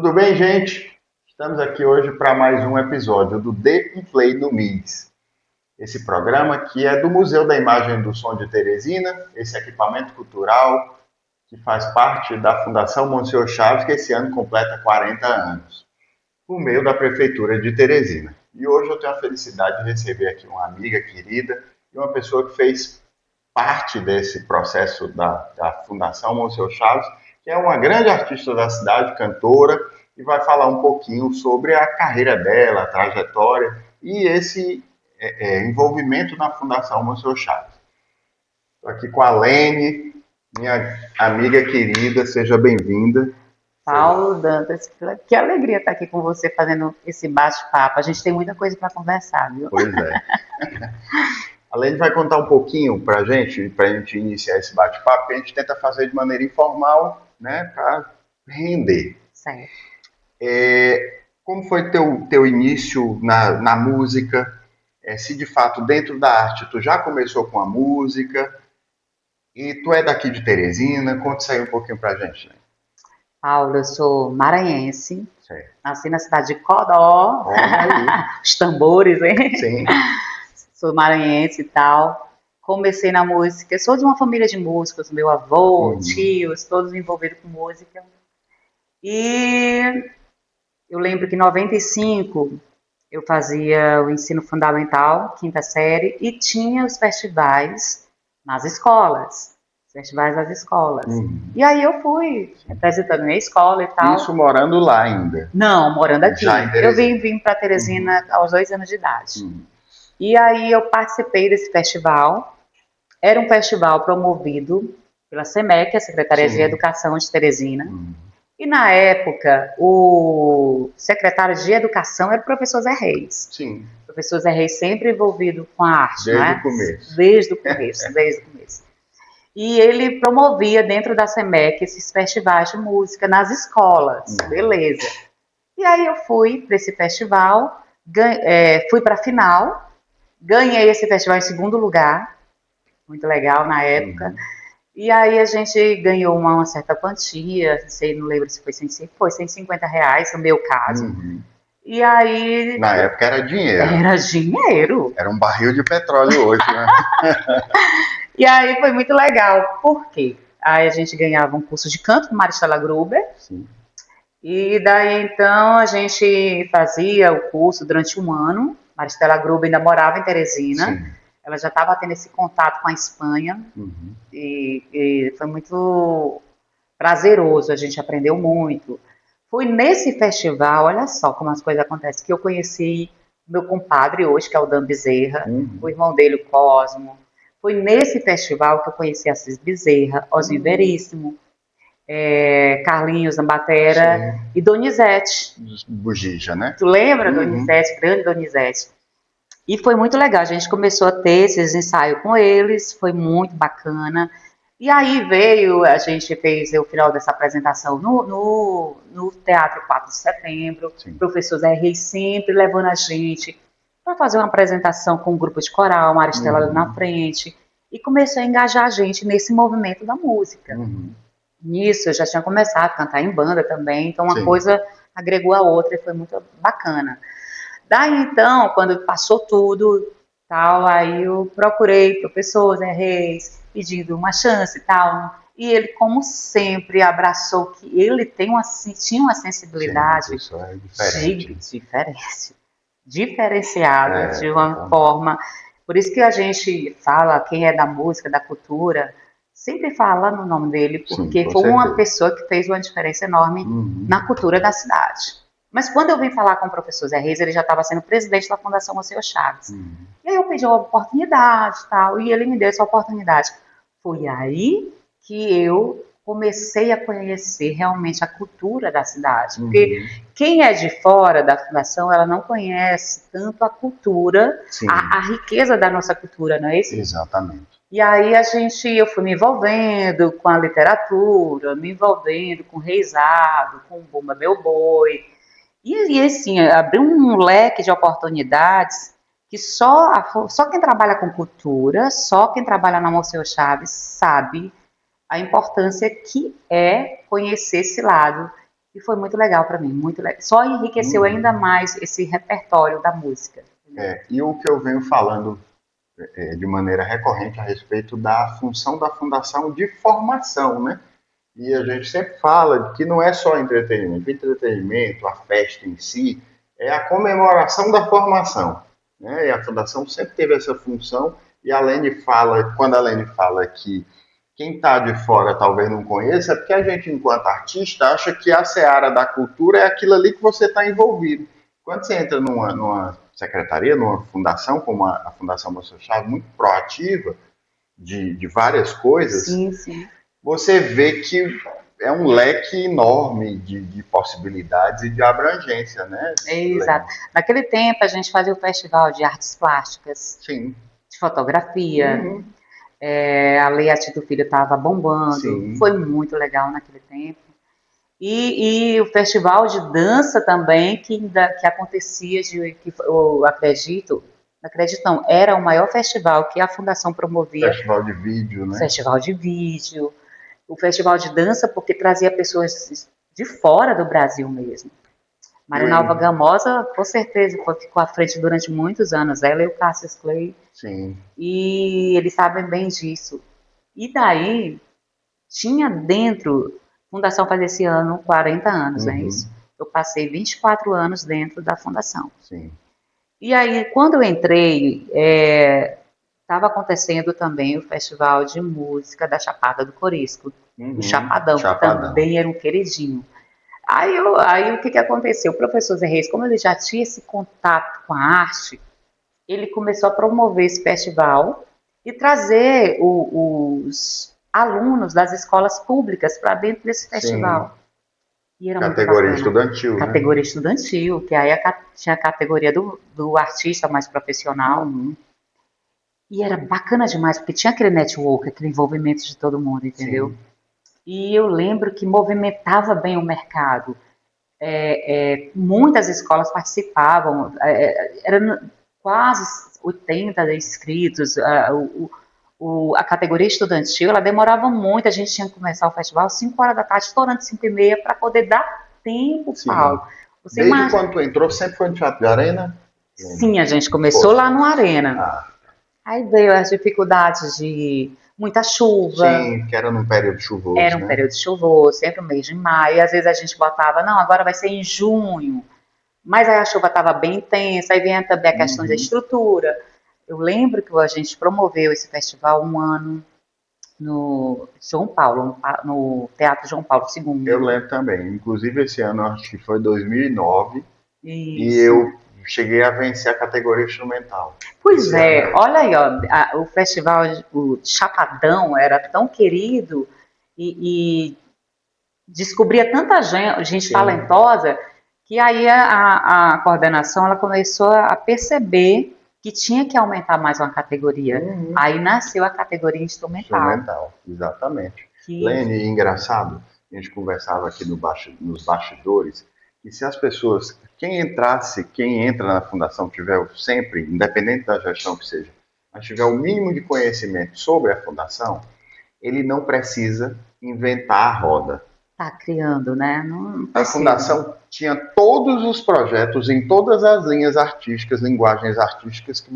Tudo bem, gente? Estamos aqui hoje para mais um episódio do The Play no MIS. Esse programa que é do Museu da Imagem do Som de Teresina, esse equipamento cultural que faz parte da Fundação Monsenhor Chaves, que esse ano completa 40 anos, por meio da Prefeitura de Teresina. E hoje eu tenho a felicidade de receber aqui uma amiga querida e uma pessoa que fez parte desse processo da Fundação Monsenhor Chaves, que é uma grande artista da cidade, cantora, e vai falar um pouquinho sobre a carreira dela, a trajetória e esse envolvimento na Fundação Monsenhor Chaves. Estou aqui com a Lene, minha amiga querida, seja bem-vinda. Paulo Dantas, que alegria estar aqui com você fazendo esse bate-papo. A gente tem muita coisa para conversar, viu? Pois é. A Lene vai contar um pouquinho para a gente iniciar esse bate-papo, que a gente tenta fazer de maneira informal, né, para render. Certo. Como foi teu início na música? Se de fato dentro da arte tu já começou com a música e tu é daqui de Teresina, conta isso aí um pouquinho pra gente, né? Paulo, eu sou maranhense, Certo. nasci na cidade de Codó, os tambores, hein? Sim. Sou maranhense e tal. Comecei na música, sou de uma família de músicos, meu avô, tios, todos envolvidos com música. E eu lembro que em 95 eu fazia o ensino fundamental, quinta série, e tinha os festivais nas escolas. Festivais das escolas. E aí eu fui representando minha escola e tal. Isso morando lá ainda? Não, morando aqui. Já em Eu Teresina. vim para Teresina aos 2 anos de idade. E aí eu participei desse festival. Era um festival promovido pela SEMEC, a Secretaria de Educação de Teresina. E na época, o secretário de Educação era o professor Zé Reis. Sim. O professor Zé Reis sempre envolvido com a arte, Desde né? o começo. Desde o começo. E ele promovia dentro da SEMEC esses festivais de música nas escolas, beleza. E aí eu fui para esse festival, fui para a final, ganhei esse festival em segundo lugar, muito legal na época. E aí a gente ganhou uma certa quantia, não lembro se foi R$150, no meu caso. E aí... Na época era dinheiro. Era dinheiro. Era um barril de petróleo hoje, né? E aí foi muito legal. Por quê? Aí a gente ganhava um curso de canto com Maristela Gruber. Sim. E daí então a gente fazia o curso durante um ano. Maristela Gruber ainda morava em Teresina. Sim. Ela já estava tendo esse contato com a Espanha. E foi muito prazeroso, a gente aprendeu muito. Foi nesse festival, olha só como as coisas acontecem, que eu conheci meu compadre hoje, que é o Dan Bezerra, o irmão dele, o Cosmo. Foi nesse festival que eu conheci Assis Bezerra, Ozinho Veríssimo, Carlinhos Ambatera e Donizete. Bugija, né? Tu lembra, Donizete, grande Donizete? E foi muito legal, a gente começou a ter esses ensaios com eles, foi muito bacana. E aí a gente fez o final dessa apresentação no Teatro 4 de Setembro, o professor Zé Reis sempre levando a gente para fazer uma apresentação com um grupo de coral, Maristela ali na frente, e começou a engajar a gente nesse movimento da música. Nisso, eu já tinha começado a cantar em banda também, então uma coisa agregou a outra e foi muito bacana. Daí então, quando passou tudo, tal, aí eu procurei o professor Zé Reis, pedindo uma chance e tal, e ele, como sempre, abraçou que ele tinha uma sensibilidade diferenciada, de uma forma. Por isso que a gente fala, quem é da música, da cultura, sempre fala no nome dele, porque foi uma pessoa que fez uma diferença enorme na cultura da cidade. Mas quando eu vim falar com o professor Zé Reis, ele já estava sendo presidente da Fundação Monsenhor Chaves. E aí eu pedi uma oportunidade e tal, e ele me deu essa oportunidade. Foi aí que eu comecei a conhecer realmente a cultura da cidade. Porque quem é de fora da fundação, ela não conhece tanto a cultura, a riqueza da nossa cultura, não é isso? Exatamente. E aí eu fui me envolvendo com a literatura, me envolvendo com o reisado, com o Bumba Meu Boi. E assim, abriu um leque de oportunidades que só quem trabalha com cultura, só quem trabalha na Monsenhor Chaves sabe a importância que é conhecer esse lado. E foi muito legal para mim, muito legal. Só enriqueceu ainda mais esse repertório da música. E o que eu venho falando de maneira recorrente a respeito da função da fundação de formação, né? E a gente sempre fala que não é só entretenimento. O entretenimento, a festa em si, é a comemoração da formação, né? E a fundação sempre teve essa função. E a Lene fala, quando a Lene fala que quem está de fora talvez não conheça, é porque a gente, enquanto artista, acha que a seara da cultura é aquilo ali que você está envolvido. Quando você entra numa secretaria, numa fundação, como a Fundação Moça Chave, muito proativa, de várias coisas, Sim, sim. você vê que é um leque enorme de possibilidades e de abrangência, né? Exato. Naquele tempo a gente fazia o festival de artes plásticas, Sim. de fotografia. Uhum. A Lei Ati do Filho estava bombando. Sim. Foi muito legal naquele tempo. E o festival de dança também, que acontecia, que eu acredito não, era o maior festival que a Fundação promovia, Festival de vídeo, né? festival de vídeo, o festival de dança, porque trazia pessoas de fora do Brasil mesmo. E o Marinalva Gamosa, com certeza, ficou à frente durante muitos anos, ela e o Cassius Clay, Sim. e eles sabem bem disso. E daí, tinha dentro, Fundação faz esse ano 40 anos, não é isso? Eu passei 24 anos dentro da Fundação. Sim. E aí, quando eu entrei, estava acontecendo também o Festival de Música da Chapada do Corisco, o Chapadão, que Chapadão. também era um queridinho. Aí o que, que aconteceu? O professor Zé Reis, como ele já tinha esse contato com a arte, ele começou a promover esse festival e trazer os alunos das escolas públicas para dentro desse Sim. festival. E era muito Categoria bacana. estudantil, né? Categoria estudantil, que aí tinha a categoria do artista mais profissional. E era bacana demais, porque tinha aquele network, aquele envolvimento de todo mundo, entendeu? Sim. E eu lembro que movimentava bem o mercado. Muitas escolas participavam, eram quase 80 inscritos. A categoria estudantil, ela demorava muito, a gente tinha que começar o festival às 5 horas da tarde, estourando 5h30, para poder dar tempo, Sim. Paulo. Você Desde imagina? quando tu entrou, sempre foi no Teatro de Arena? Sim, a gente começou Foi. lá no Arena. Ah, Aí veio as dificuldades de muita chuva, sim, que era num período chuvoso, era um né? período chuvoso, sempre o mês de maio, e às vezes a gente botava, não, agora vai ser em junho, mas aí a chuva estava bem intensa, aí vem também a questão da estrutura. Eu lembro que a gente promoveu esse festival um ano no João Paulo, no Teatro João Paulo Eu II. lembro também. Inclusive, esse ano, acho que foi 2009, e Isso. eu cheguei a vencer a categoria instrumental. Pois Esse ano é, aí. olha aí, ó, o festival, o Chapadão era tão querido e descobria tanta gente Sim. talentosa que aí a coordenação ela começou a perceber que tinha que aumentar mais uma categoria. Aí nasceu a categoria instrumental, Instrumental, exatamente. que Lene, engraçado, a gente conversava aqui nos bastidores, e se as pessoas, quem entra na fundação tiver sempre, independente da gestão que seja, mas tiver o mínimo de conhecimento sobre a fundação, ele não precisa inventar a roda. está criando, né? Não A precisa. fundação tinha todos os projetos em todas as linhas artísticas, linguagens artísticas que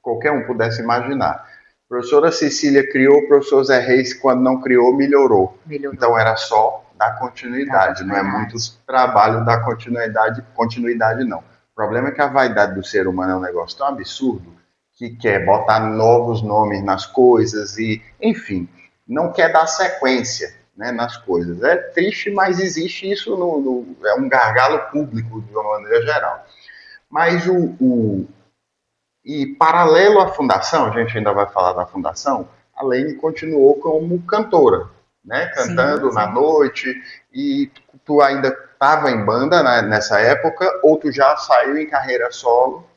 qualquer um pudesse imaginar. A professora Cecília criou, o professor Zé Reis, quando não criou, melhorou. Melhorou. Então era só dar Da continuidade, não é muito continuidade. trabalho dar continuidade não. O problema é que a vaidade do ser humano é um negócio tão absurdo que quer botar novos nomes nas coisas e, enfim, não quer dar sequência, né, nas coisas. É triste, mas existe isso, é um gargalo público de uma maneira geral. Mas e paralelo à fundação, a gente ainda vai falar da fundação, a Lene continuou como cantora, né, Sim, cantando na sim. noite, e tu ainda estava em banda, né, nessa época, ou tu já saiu em carreira solo?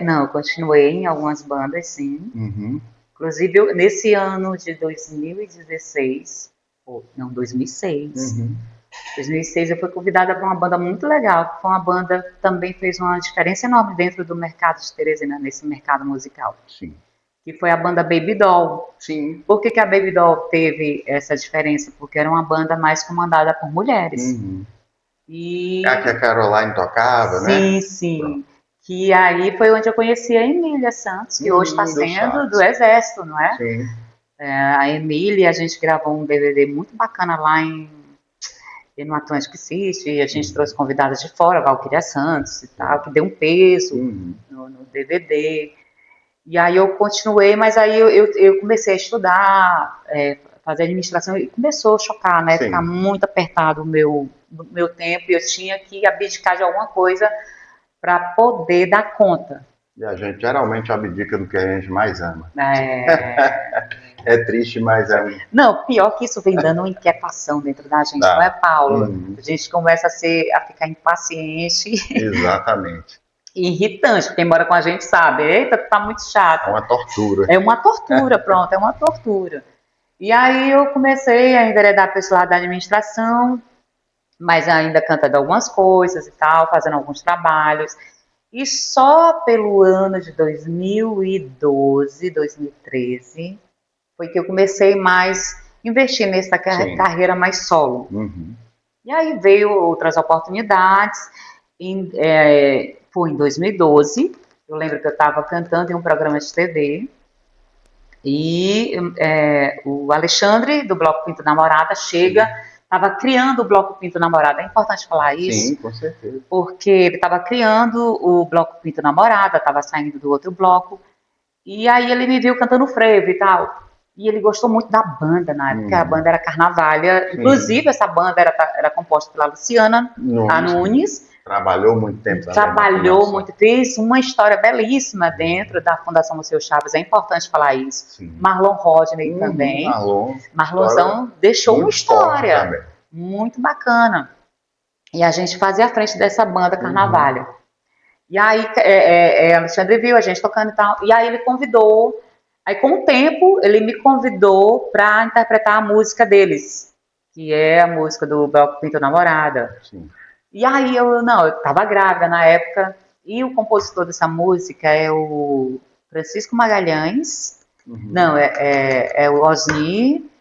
Não, eu continuei em algumas bandas, sim. Uhum. Inclusive, nesse ano de 2016, ou não, 2006. Uhum. 2006 eu fui convidada para uma banda muito legal, que foi uma banda que também fez uma diferença enorme dentro do mercado de Teresina, nesse mercado musical. Sim. que foi a banda Baby Doll. Sim. Por que a Baby Doll teve essa diferença? Porque era uma banda mais comandada por mulheres. Uhum. É a que E a Caroline tocava, né? sim, Pronto. sim. Que aí foi onde eu conheci a Emília Santos, que hoje está Do sendo do sax. Exército, não é? Sim. A Emília, a gente gravou um DVD muito bacana lá no Atlantic City, e a gente trouxe convidadas de fora, Valquíria Santos e tal, que deu um peso Uhum. no DVD. E aí eu continuei, mas aí eu comecei a estudar, fazer administração, e começou a chocar, né? Ficar Sim. muito apertado o meu tempo, e eu tinha que abdicar de alguma coisa para poder dar conta. E a gente geralmente abdica do que a gente mais ama. É... É triste, mas é um. Não, pior que isso vem dando uma inquietação dentro da gente, não é, Dá. Paulo? Uhum. A gente começa a ficar impaciente Exatamente. e irritante. Quem mora com a gente sabe, eita, tu tá muito É chata. uma tortura. É uma tortura, pronto, é uma tortura. E aí eu comecei a enveredar para esse lado da administração, mas ainda cantando algumas coisas e tal, fazendo alguns trabalhos. E só pelo ano de 2012, 2013, foi que eu comecei mais a investir nessa Sim. carreira mais solo. Uhum. E aí veio outras oportunidades. Foi em 2012. Eu lembro que eu estava cantando em um programa de TV. E o Alexandre, do Bloco Pinto Namorada, chega, estava criando o Bloco Pinto Namorada. É importante falar Sim, isso, com certeza. porque ele estava criando o Bloco Pinto Namorada, estava saindo do outro bloco. E aí ele me viu cantando frevo e tal. E ele gostou muito da banda na época, a banda era Carnavalha. Sim. Inclusive, essa banda era composta pela Luciana Nunes, que Nunes, trabalhou muito tempo também na trabalhou fundação. muito, fez uma história belíssima dentro da Fundação Museu Chaves, é importante falar isso. Sim. Marlon Rodney Uhum. também. Marlon, história Marlonzão deixou uma muito forte história também. muito bacana. E a gente fazia a frente dessa banda Carnavalho. E aí Alexandre viu a gente tocando e tal, e aí ele convidou. Aí com o tempo ele me convidou para interpretar a música deles, que é a música do Bloco Pinto Namorada. Sim. E aí eu estava grávida na época, e o compositor dessa música é o Francisco Magalhães, não, é o Osni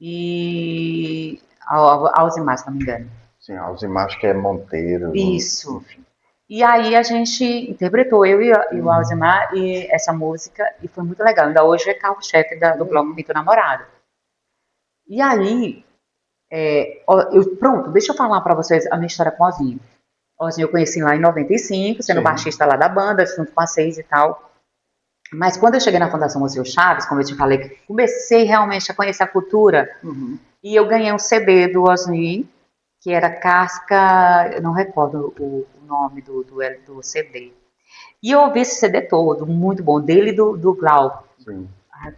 e Alzimar, se não me engano. Sim, Alzimar acho que é Monteiro. Isso. Enfim. E aí a gente interpretou, eu e o Alzimar, e essa música, e foi muito legal. Ainda hoje é carro-chefe do Bloco Pinto Namorado. E aí, pronto, deixa eu falar para vocês a minha história com o Ozinho. Ozinho eu conheci lá em 95, sendo Sim. baixista lá da banda, junto com a Seis e tal. Mas quando eu cheguei na Fundação Museu Chaves, como eu te falei, que comecei realmente a conhecer a cultura, e eu ganhei um CD do Osni, que era Casca, eu não recordo o nome do CD. E eu ouvi esse CD todo, muito bom, dele e do Glauco. Sim.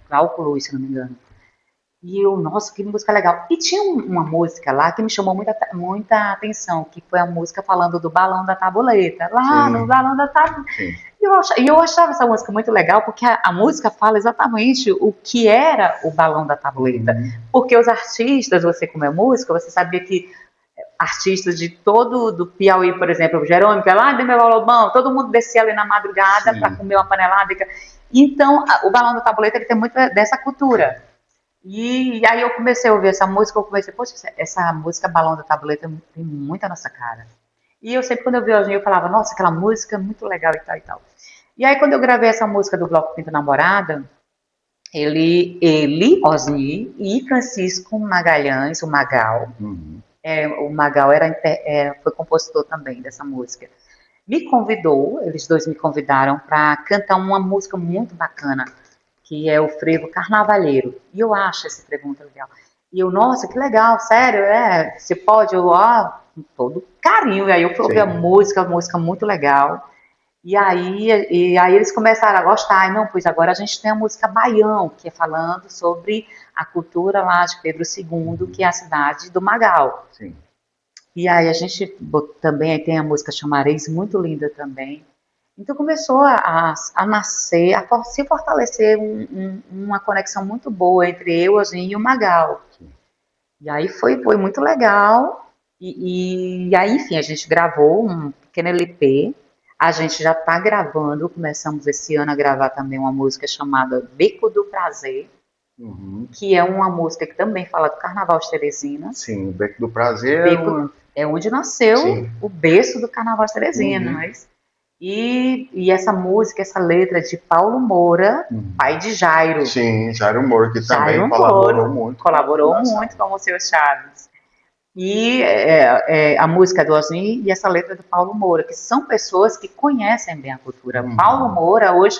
Glauco Luiz, se não me engano. E eu, nossa, que música legal. E tinha uma música lá que me chamou muita atenção, que foi a música falando do balão da tabuleta. Lá no balão da tabuleta. E eu achava essa música muito legal, porque a música fala exatamente o que era o balão da tabuleta. Porque os artistas, você como é música, você sabia que artistas de todo do Piauí, por exemplo, o Jerônimo, que é lá de meu Lobão, todo mundo descia ali na madrugada para comer uma panelada. Então, o balão da tabuleta ele tem muito dessa cultura. E aí eu comecei a ouvir essa música, eu comecei, poxa, essa música Balão da Tabuleta tem muita nossa cara. E eu sempre, quando eu vi o eu falava, nossa, aquela música é muito legal e tal e tal. E aí quando eu gravei essa música do Bloco Pinto Namorada, ele, Osni e Francisco Magalhães, o Magal, o Magal foi compositor também dessa música, me convidou, eles dois me convidaram para cantar uma música muito bacana, que é o frevo carnavalheiro. E eu acho esse frevo muito legal. E eu, nossa, que legal, sério, você pode, com todo carinho. E aí eu fui ouvir a música muito legal. E aí eles começaram a gostar. E não, pois agora a gente tem a música Baião, que é falando sobre a cultura lá de Pedro II, que é a cidade do Magal. Sim. E aí a gente também tem a música Chamarês, muito linda também. Então começou a nascer, a se fortalecer uma conexão muito boa entre eu, Ozinho e o Magal. E aí foi muito legal. E aí, enfim, a gente gravou um pequeno LP. A gente já está gravando, começamos esse ano a gravar também uma música chamada Beco do Prazer, Uhum. que é uma música que também fala do Carnaval de Teresina. Sim, o Beco do Prazer é Beco é onde nasceu Sim. o berço do Carnaval de Teresina, não Uhum. é isso? E essa música, essa letra é de Paulo Moura, pai de Jairo. Sim, Jairo Moura, que também Jairo colaborou Moura muito com a colaborou fundação. muito com o seu Chaves. E a música do Osni e essa letra do Paulo Moura, que são pessoas que conhecem bem a cultura. Uhum. Paulo Moura, hoje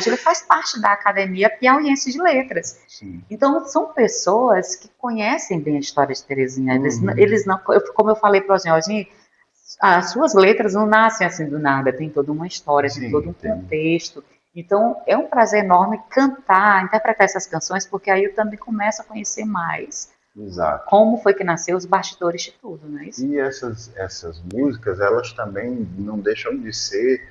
ele faz parte da Academia Piauiense de Letras. Sim. Então, são pessoas que conhecem bem a história de Terezinha. Uhum. Eles não, como eu falei para o Osni, as suas letras não nascem assim do nada, tem toda uma história, tem todo um contexto. Então, é um prazer enorme cantar, interpretar essas canções, porque aí eu também começo a conhecer mais. Exato. Como foi que nasceu os bastidores de tudo, não é isso? E essas músicas, elas também não deixam de ser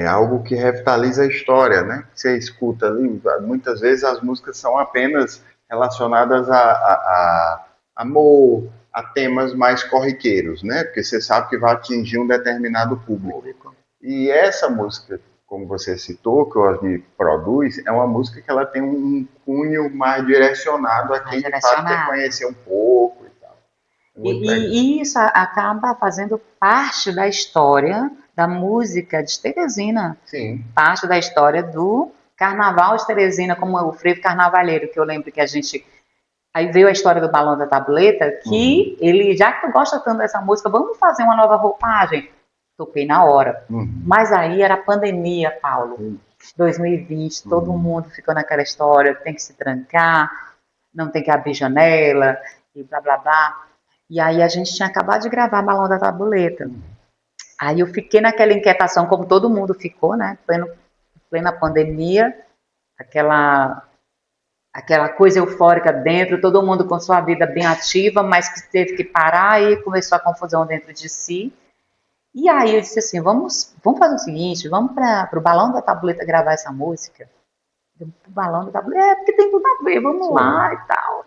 algo que revitaliza a história, né? Você escuta ali, muitas vezes as músicas são apenas relacionadas a amor, a temas mais corriqueiros, né? Porque você sabe que vai atingir um determinado público. E essa música, como você citou, que o Osni produz, é uma música que ela tem um cunho mais direcionado a quem de fato quer conhecer um pouco e tal. E isso acaba fazendo parte da história da música de Teresina. Sim. Parte da história do Carnaval de Teresina, como o frevo carnavalheiro, que eu lembro que a gente... Aí veio a história do Balão da Tableta, que ele, já que tu gosta tanto dessa música, vamos fazer uma nova roupagem. Topei na hora. Mas aí era a pandemia, Paulo. 2020, todo mundo ficou naquela história, tem que se trancar, não tem que abrir janela, e blá blá blá. E aí a gente tinha acabado de gravar Balão da Tabuleta. Aí eu fiquei naquela inquietação, como todo mundo ficou, né? Plena pandemia, aquela coisa eufórica dentro, todo mundo com sua vida bem ativa, mas que teve que parar e começou a confusão dentro de si. E aí eu disse assim, vamos fazer o seguinte, vamos para o Balão da Tabuleta gravar essa música. O Balão da Tabuleta, porque tem tudo a ver, vamos lá e tal.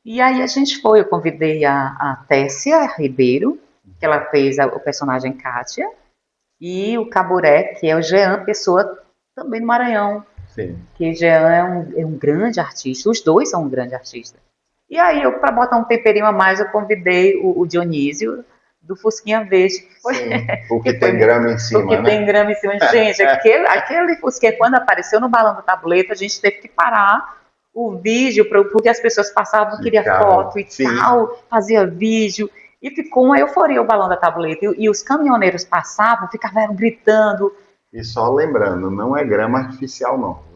E aí a gente foi, eu convidei a Tessia Ribeiro, que ela fez o personagem Kátia, e o Caburé, que é o Jean Pessoa, também do Maranhão. Sim. Que Jean é um grande artista, os dois são um grande artista. E aí, eu, para botar um temperinho a mais, eu convidei o Dionísio, do Fusquinha Verde, que foi... Sim, o que tem grama em cima, o que né? tem grama em cima. Gente, aquele Fusquinha, quando apareceu no Balão da Tableta, a gente teve que parar o vídeo, porque as pessoas passavam, queria foto e tal, fazia vídeo, e ficou uma euforia o Balão da Tableta, e os caminhoneiros passavam, ficavam gritando. E só lembrando, não é grama artificial, não.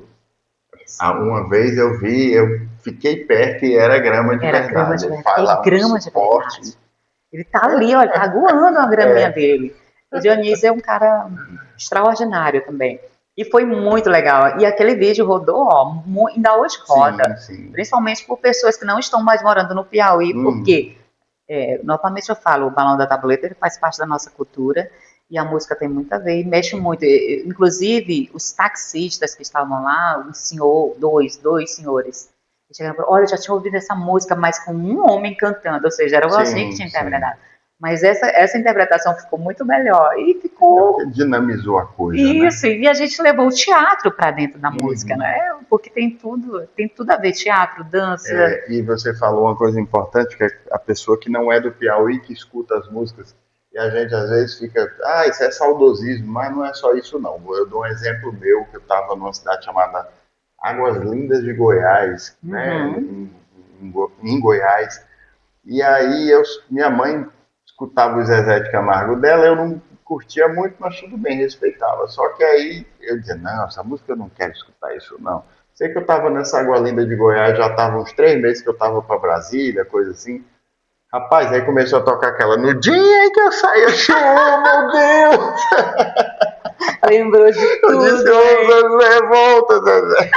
Uma vez eu vi, eu fiquei perto e era grama de verdade. Grama de verdade. Faz lá grama de verdade. Ele tá ali, olha, tá aguando a graminha dele. O Dionísio é um cara extraordinário também. E foi muito legal. E aquele vídeo rodou, ó, ainda hoje roda. Sim. Principalmente por pessoas que não estão mais morando no Piauí, porque, novamente eu falo, o Balão da Tableta ele faz parte da nossa cultura e a música tem muito a ver e mexe muito. Inclusive, os taxistas que estavam lá, um senhor, dois senhores, olha, eu já tinha ouvido essa música, mas com um homem cantando, ou seja, era o Osni que tinha interpretado. Mas essa interpretação ficou muito melhor e ficou... dinamizou a coisa, Isso, né? E a gente levou o teatro para dentro da música, né? Porque tem tudo a ver, teatro, dança. E você falou uma coisa importante, que é a pessoa que não é do Piauí, que escuta as músicas, e a gente às vezes fica, isso é saudosismo, mas não é só isso não. Eu dou um exemplo meu, que eu estava numa cidade chamada Águas Lindas de Goiás, né, em Goiás, e aí minha mãe escutava o Zezé de Camargo dela, eu não curtia muito, mas tudo bem, respeitava. Só que aí eu dizia, não, essa música eu não quero escutar isso não. Sei que eu estava nessa Água Linda de Goiás, já estava uns 3 meses que eu estava para Brasília, coisa assim. Rapaz, aí começou a tocar aquela, no dia em que eu saí, eu chorei, meu Deus! Lembrou de tudo. Eu disse, Zezé, volta, Zezé.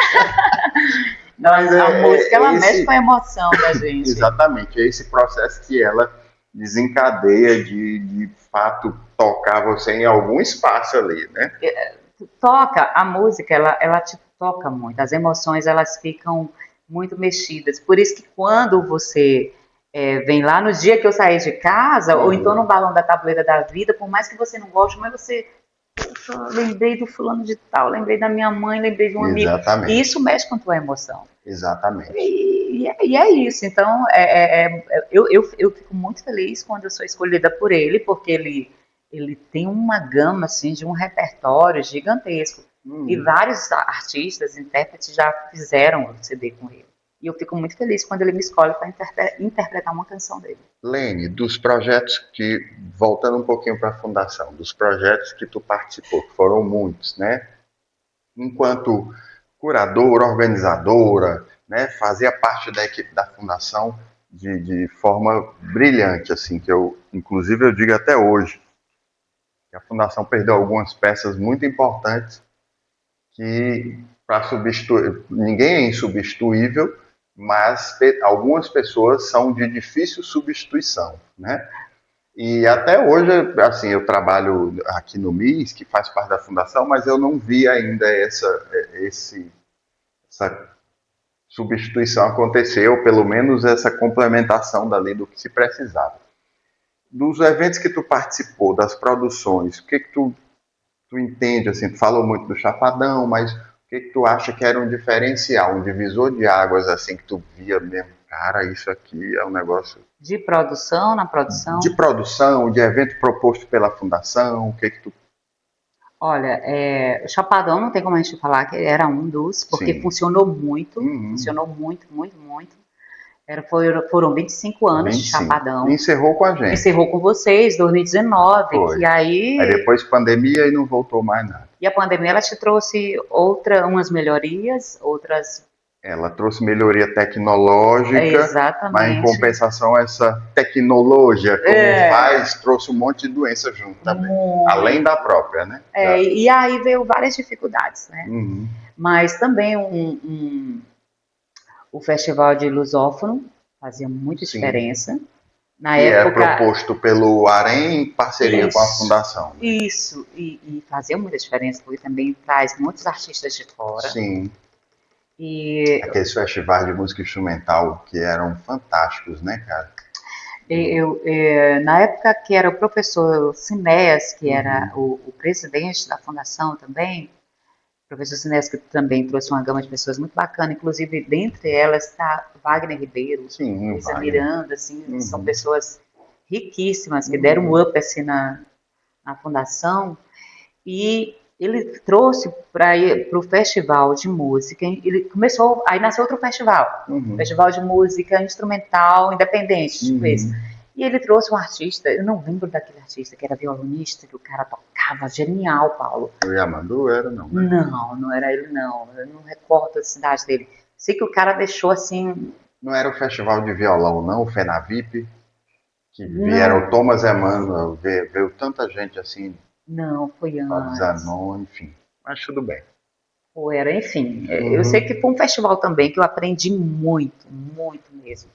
Mas a música, ela mexe com a emoção da gente. Exatamente, é esse processo que ela desencadeia de fato tocar você em algum espaço ali, né? Toca, a música, ela te toca muito, as emoções, elas ficam muito mexidas. Por isso que quando você vem lá no dia que eu saí de casa, ou então Uhum. no balão da tabuleira da vida, por mais que você não goste, mas você, poxa, lembrei do fulano de tal, lembrei da minha mãe, lembrei de um amigo. E Exatamente, isso mexe com a tua emoção. exatamente. E é isso. Então, eu fico muito feliz quando eu sou escolhida por ele, porque ele tem uma gama assim, de um repertório gigantesco. E Uhum. vários artistas, intérpretes já fizeram o CD com ele. E eu fico muito feliz quando ele me escolhe para interpretar uma canção dele. Lene, dos projetos que, voltando um pouquinho para a fundação, dos projetos que tu participou, que foram muitos, né? Enquanto curadora, organizadora, né? Fazia parte da equipe da fundação de forma brilhante, assim, que eu, inclusive, eu digo até hoje, que a fundação perdeu algumas peças muito importantes que para substituir, ninguém é insubstituível, mas algumas pessoas são de difícil substituição, né? E até hoje, assim, eu trabalho aqui no MIS, que faz parte da fundação, mas eu não vi ainda essa substituição acontecer, ou pelo menos essa complementação dali do que se precisava. Dos eventos que tu participou, das produções, o que que tu entende, assim, tu falou muito do Chapadão, mas o que que tu acha que era um diferencial, um divisor de águas, assim, que tu via mesmo, cara, isso aqui é um negócio De produção, na de produção, produção, de evento proposto pela fundação, o que que tu... olha, o Chapadão não tem como a gente falar que era um dos, porque Sim. Uhum. funcionou muito, muito, muito. Foram 25 anos de 25. Chapadão. Encerrou com a gente. Encerrou com vocês, 2019, Foi. que Aí aí depois pandemia e não voltou mais nada. e a pandemia ela te trouxe umas melhorias, outras Ela trouxe melhoria tecnológica, mas em exatamente, compensação essa tecnologia, como é, faz, trouxe um monte de doença junto também. Além muito. da própria, né? E aí veio várias dificuldades, né? Uhum. Mas também o Festival de Lusófono fazia muita Sim. diferença. Na Que é época, proposto pelo AREM em parceria com a isso, fundação, né? isso, e fazia muita diferença, porque também traz muitos artistas de fora. Sim. E Aqueles festivais de música instrumental que eram fantásticos, né, cara? na época que era o professor Sinéas, que era Uhum. o presidente da fundação também, o professor Sinéas que também trouxe uma gama de pessoas muito bacana, inclusive dentre elas está Wagner Ribeiro, Sim, o Luísa Wagner. Miranda, assim, são Uhum. pessoas riquíssimas que deram um Uhum. up assim na fundação. E ele trouxe para o festival de música. Ele começou, aí nasceu outro Uhum. festival de música instrumental independente, tipo esse. Uhum. E ele trouxe um artista, eu não lembro daquele artista que era violonista, que o cara tocava genial, Paulo. O Yamandu era, não, né? Não, não era ele não. Eu não recordo a cidade dele. Sei que o cara deixou assim, Não era o festival de violão, não, o FENAVIP, que vieram o não, Thomas Emanuel, veio tanta gente assim, não, foi Fábio antes. Zanon, enfim. Mas tudo bem. Ou era, enfim. Eu sei Uhum. que foi um festival também que eu aprendi muito, muito mesmo.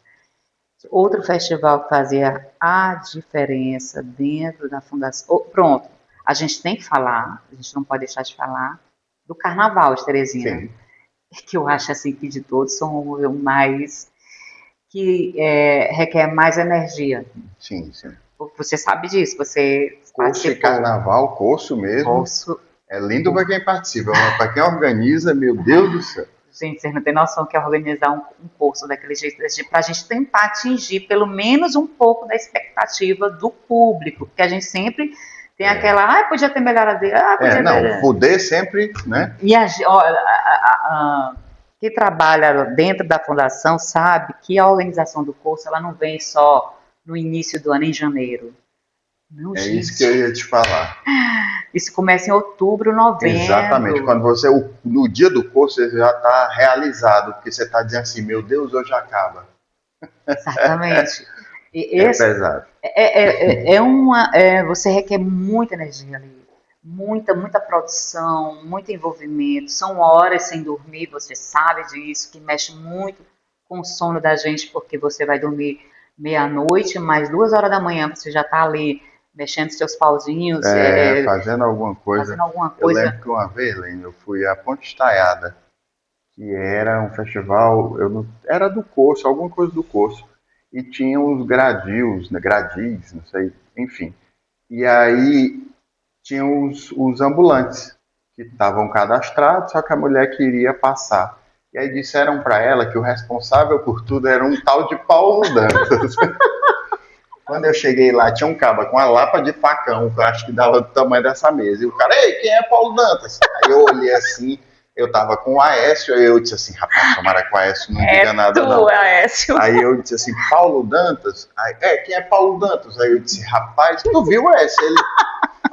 Outro festival que fazia a diferença dentro da fundação. Pronto, a gente tem que falar, a gente não pode deixar de falar, do Carnaval de Teresina, Sim, que eu acho assim que de todos são o mais que requer mais energia. sim, sim. Você sabe disso, você Curso e participou. carnaval, curso mesmo, Curso, é lindo para quem participa, mas para quem organiza, meu Deus do céu. gente, vocês não têm noção que é organizar um curso daquele jeito, para a gente tentar atingir pelo menos um pouco da expectativa do público, porque a gente sempre tem aquela, podia ter melhorado, podia Não, ter. poder sempre, né? E quem trabalha dentro da fundação sabe que a organização do curso ela não vem só no início do ano, em janeiro. Não, É isso que eu gente. ia te falar. Isso começa em outubro, Exatamente. novembro. Quando você, no dia do curso, você já está realizado, porque você está dizendo assim, meu Deus, hoje acaba. Exatamente. E É esse pesado. você requer muita energia ali, muita produção, muito envolvimento. São horas sem dormir, você sabe disso, que mexe muito com o sono da gente, porque você vai dormir meia-noite, mas 2 horas da manhã você já está ali mexendo seus pauzinhos, Fazendo alguma coisa. fazendo alguma Eu coisa. lembro que uma vez, Lene, eu fui a Ponte Estaiada, que era um festival, eu não, era do curso, alguma coisa do curso. e tinha os gradios, né, gradis, não sei, enfim. E aí tinha os ambulantes que estavam cadastrados, só que a mulher queria passar. E aí disseram para ela que o responsável por tudo era um tal de Paulo Dantas. Quando eu cheguei lá, tinha um caba com a lapa de facão, que eu acho que dava do tamanho dessa mesa. E o cara, ei, quem é Paulo Dantas? Aí eu olhei assim, eu tava com o Aécio, aí eu disse assim, rapaz, tomara que o Aécio não diga nada, não. Aécio. Aí eu disse assim, Paulo Dantas? Aí, quem é Paulo Dantas? Aí eu disse, rapaz, tu viu o Aécio?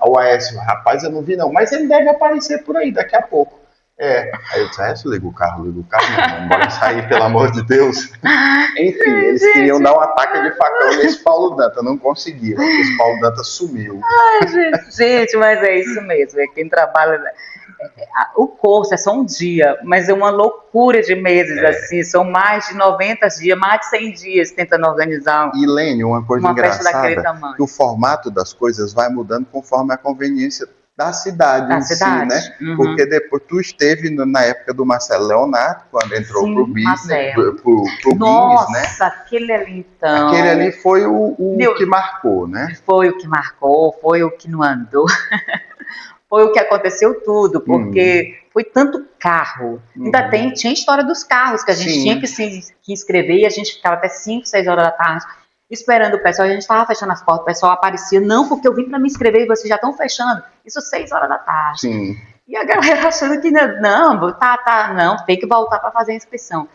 O Aécio, rapaz, eu não vi não, mas ele deve aparecer por aí daqui a pouco. Aí eu disse, Aécio, liga o carro, meu irmão, bora sair, pelo amor de Deus. Enfim, eles queriam dar um ataque de facão nesse Paulo Dantas, não conseguiram, esse Paulo Dantas sumiu. Ai, gente, mas é isso mesmo, é quem trabalha... O curso é só um dia, mas é uma loucura de meses, assim, são mais de 90 dias, mais de 100 dias tentando organizar E, Lene, uma coisa festa daquele engraçada, tamanho. que o formato das coisas vai mudando conforme a conveniência da cidade em si, né? Porque depois tu esteve na época do Marcelo Leonardo, quando entrou pro business, pro Guinness, né? Nossa, aquele ali então... Aquele ali foi o que marcou, né? Foi o que marcou, foi o que não andou. Foi o que aconteceu tudo, porque foi tanto carro. Ainda tinha a história dos carros, que a gente tinha que inscrever, e a gente ficava até 5, 6 horas da tarde esperando o pessoal, a gente estava fechando as portas, o pessoal aparecia, não, porque eu vim para me inscrever e vocês já estão fechando. Isso 6 horas da tarde. Sim. E a galera achando que não, não, tem que voltar para fazer a inscrição.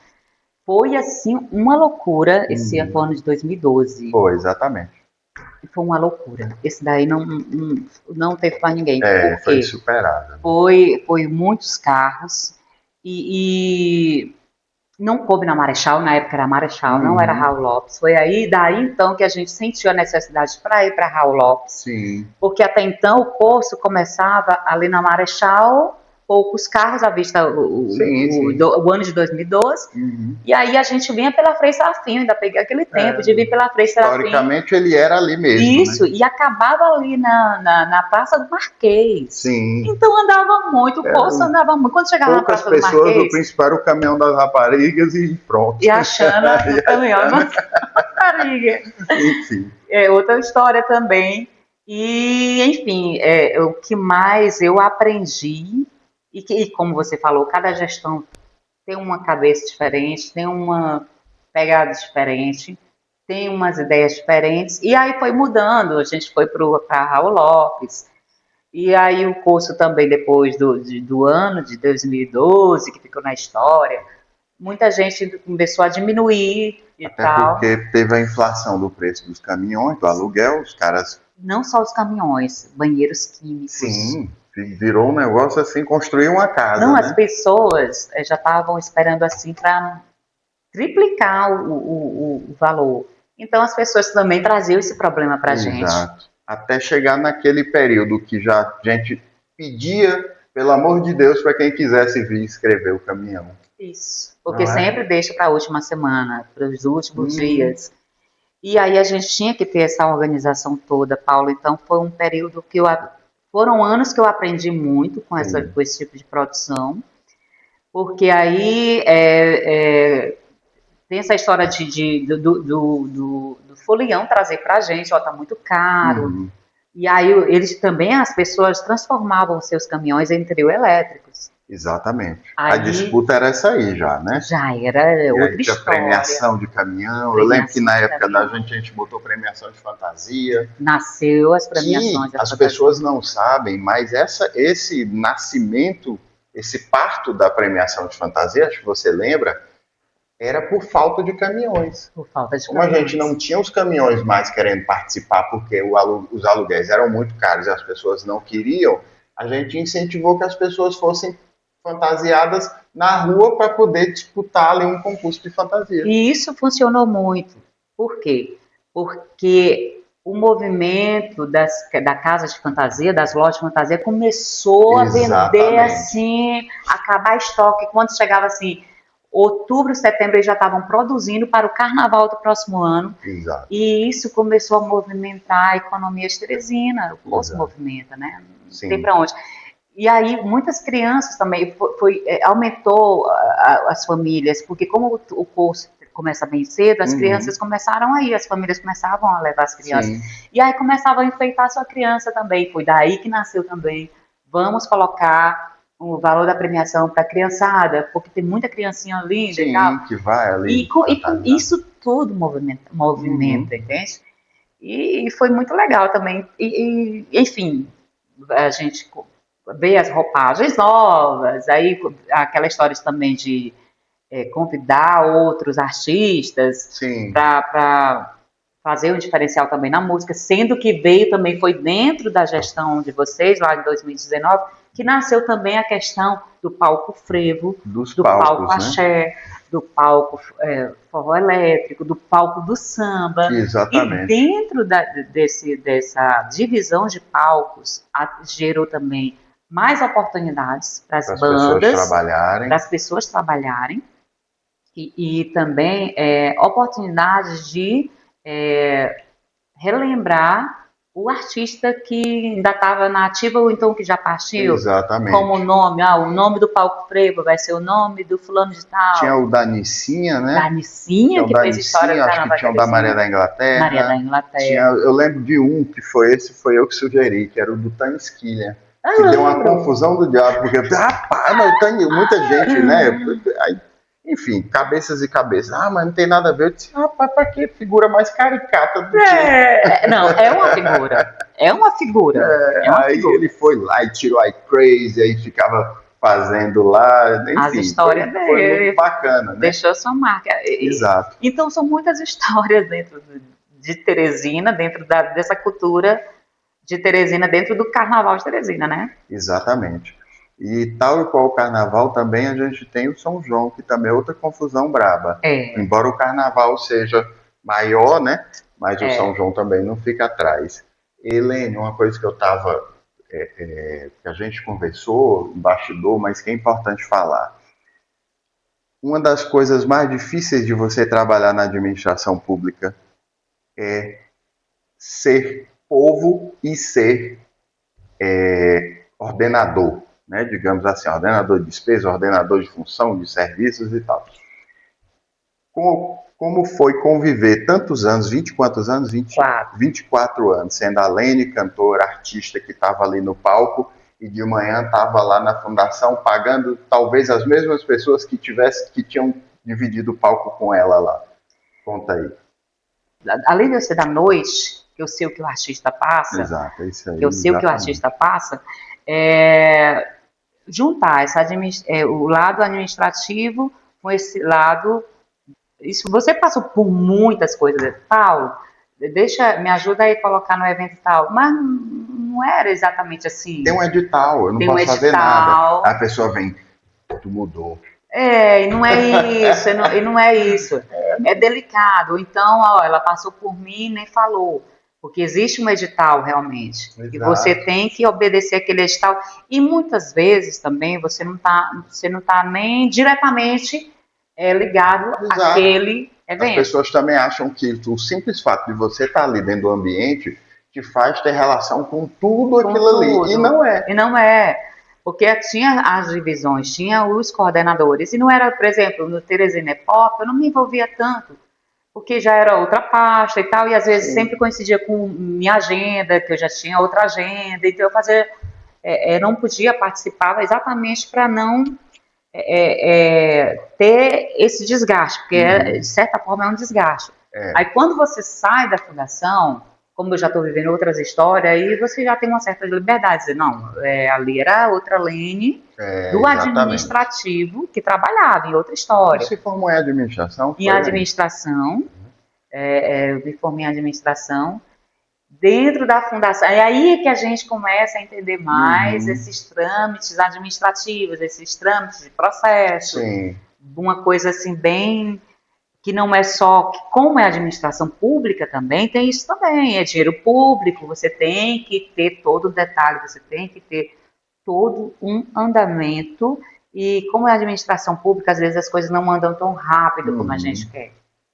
Foi, assim, uma loucura esse ano de 2012. Foi, exatamente. Foi uma loucura. Esse daí não teve para ninguém. Foi superado. Foi muitos carros e não coube na Marechal, na época era Marechal, não era Raul Lopes. Foi daí então que a gente sentiu a necessidade para ir para Raul Lopes. Sim. Porque até então o curso começava ali na Marechal, poucos carros à vista o ano de 2012. E aí a gente vinha pela Frei Serafim, ainda peguei aquele tempo de vir pela Frei Serafim. Historicamente ele era ali mesmo. Isso, né? E acabava ali na Praça do Marquês. Sim. Então andava muito, o curso andava muito. Quando chegava na Praça do Marquês... Poucas pessoas, o principal era o caminhão das raparigas e pronto. E achando o caminhão das raparigas. Enfim. É outra história também. E, enfim, o que mais eu aprendi, e como você falou, cada gestão tem uma cabeça diferente, tem uma pegada diferente, tem umas ideias diferentes, e aí foi mudando, a gente foi para Raul Lopes, e aí o curso também depois do ano de 2012, que ficou na história, muita gente começou a diminuir e até tal. Porque teve a inflação do preço dos caminhões, do aluguel, os caras... Não só os caminhões, banheiros químicos. Sim, virou um negócio assim, construir uma casa, Não, né? as pessoas já estavam esperando assim para triplicar o valor. Então as pessoas também traziam esse problema para a gente. Exato. Até chegar naquele período que já a gente pedia, pelo amor de Deus, para quem quisesse vir escrever o caminhão. Isso, porque sempre deixa para a última semana, para os últimos dias. E aí a gente tinha que ter essa organização toda, Paulo. Então foi um período que foram anos que eu aprendi muito com esse tipo de produção, porque aí tem essa história do folião trazer para a gente, tá muito caro. E aí as pessoas transformavam seus caminhões em trio elétricos. Exatamente. A disputa era essa aí já, né? Já era outra história. A premiação de caminhão. Eu lembro que na época da gente, a gente botou premiação de fantasia. Nasceu as premiações de fantasia. As pessoas não sabem, mas esse nascimento, esse parto da premiação de fantasia, acho que você lembra, era por falta de caminhões. Por falta de caminhões. Como a gente não tinha os caminhões mais querendo participar porque os aluguéis eram muito caros e as pessoas não queriam, a gente incentivou que as pessoas fossem fantasiadas na rua para poder disputar ali um concurso de fantasia. E isso funcionou muito. Por quê? Porque o movimento da casa de fantasia, das lojas de fantasia, começou a vender assim, acabar estoque. Quando chegava assim, outubro, setembro, eles já estavam produzindo para o carnaval do próximo ano. Exato. E isso começou a movimentar a economia de Teresina. O curso movimenta, né? Não tem para onde. E aí muitas crianças também aumentou as famílias, porque como o curso começa bem cedo, as Uhum. crianças começaram aí, as famílias começavam a levar as crianças. Sim. E aí começavam a enfeitar a sua criança também. Foi daí que nasceu também. Vamos colocar o valor da premiação para a criançada, porque tem muita criancinha linda e tal. Sim, que vai ali E com fantasiar. isso tudo Uhum. movimenta, entende? E foi muito legal também. Enfim, a gente vê as roupagens novas, aí aquela história também de convidar outros artistas Sim, para fazer um diferencial também na música, sendo que veio também, foi dentro da gestão de vocês, lá em 2019, que nasceu também a questão do palco frevo, dos do palco palcos, né? axé, do palco forró elétrico, do palco do samba. E Exatamente. dentro dessa divisão de palcos, gerou também mais oportunidades para Para as as pessoas bandas, para trabalharem. as pessoas trabalharem, e também oportunidades de é, relembrar o artista que ainda estava na ativa ou então que já partiu, como o Exatamente. nome, o nome do palco frevo vai ser o nome do fulano de Tinha tal, o da Nicinha, da né? Tinha Nicinha, o que da fez história do Nicinha, acho que Carnaval tinha o da Maria Teresina, da Maria da Inglaterra. Tinha, Inglaterra. eu lembro de um que foi esse, foi eu que sugeri, que era o do Tânia Squilha, que Eu deu uma lembro. confusão do diabo, porque, rapaz, mas o Tânia, muita gente, né? Aí, enfim, cabeças e cabeças. Ah, mas não tem nada a ver. Eu disse, rapaz, pra que figura mais caricata do que. Não, é uma figura. É uma figura. É uma Aí ele figura. foi lá e tirou I Crazy, aí ficava fazendo lá, As enfim, histórias foi muito dele bacana, né? deixou sua marca. Exato, Então são muitas histórias dentro de Teresina, dentro dessa cultura de Teresina, dentro do Carnaval de Teresina, né? exatamente. E tal e qual o carnaval, também a gente tem o São João, que também é outra confusão braba. É, Embora o carnaval seja maior, né? Mas o São é. João também não fica atrás. Helene, uma coisa que eu estava, que a gente conversou, em bastidor, mas que é importante falar. Uma das coisas mais difíceis de você trabalhar na administração pública é ser povo e ser ordenador, né? Digamos assim, ordenador de despesa, ordenador de função, de serviços e tal. Como foi conviver tantos anos, 20 e quantos anos? 20, Quatro. 24 anos, sendo a Lene, cantora, artista que estava ali no palco e de manhã estava lá na fundação pagando talvez as mesmas pessoas que tinham dividido o palco com ela lá. Conta aí. Além de eu ser da noite, que eu sei o que o artista passa, Exato, é isso aí, que eu sei o que o exatamente. artista passa, é, juntar o lado administrativo com esse lado. Isso, você passou por muitas coisas, Paulo. Me ajuda aí a colocar no evento tal, mas não era exatamente Tem assim. um edital, eu não Tem um posso fazer nada. Aí a edital, pessoa vem, tu mudou. e não é isso, e não é isso. É delicado. Então, ó, ela passou por mim e nem falou. Porque existe um edital realmente. E você Exato, tem que obedecer aquele edital. E muitas vezes também você não tá nem diretamente ligado exato. àquele As evento. pessoas também acham que o simples fato de você estar ali dentro do ambiente te faz ter relação com tudo Com aquilo ali. E tudo. não é. E não é. Porque tinha as divisões, tinha os coordenadores. E não era, por exemplo, no Teresina Pop, eu não me envolvia tanto, porque já era outra pasta e tal, e às vezes sempre Sim, coincidia com minha agenda, que eu já tinha outra agenda, então eu fazia, não podia participar exatamente para não ter esse desgaste, porque de uhum, certa forma é um desgaste. Aí é, quando você sai da fundação, como eu já estou vivendo outras histórias, aí você já tem uma certa liberdade, dizer, não, ali era outra lane do exatamente. administrativo que trabalhava em outra Tu história. se formou em administração, Em foi, Lene? administração, eu me formei em administração, dentro da fundação. É aí que a gente começa a entender mais Uhum, esses trâmites administrativos, esses trâmites de processo, sim, uma coisa assim bem que não é só como é a administração pública também tem isso também, é dinheiro público, você tem que ter todo o detalhe, você tem que ter todo um andamento e como é a administração pública, às vezes as coisas não andam tão rápido como a uhum. gente quer,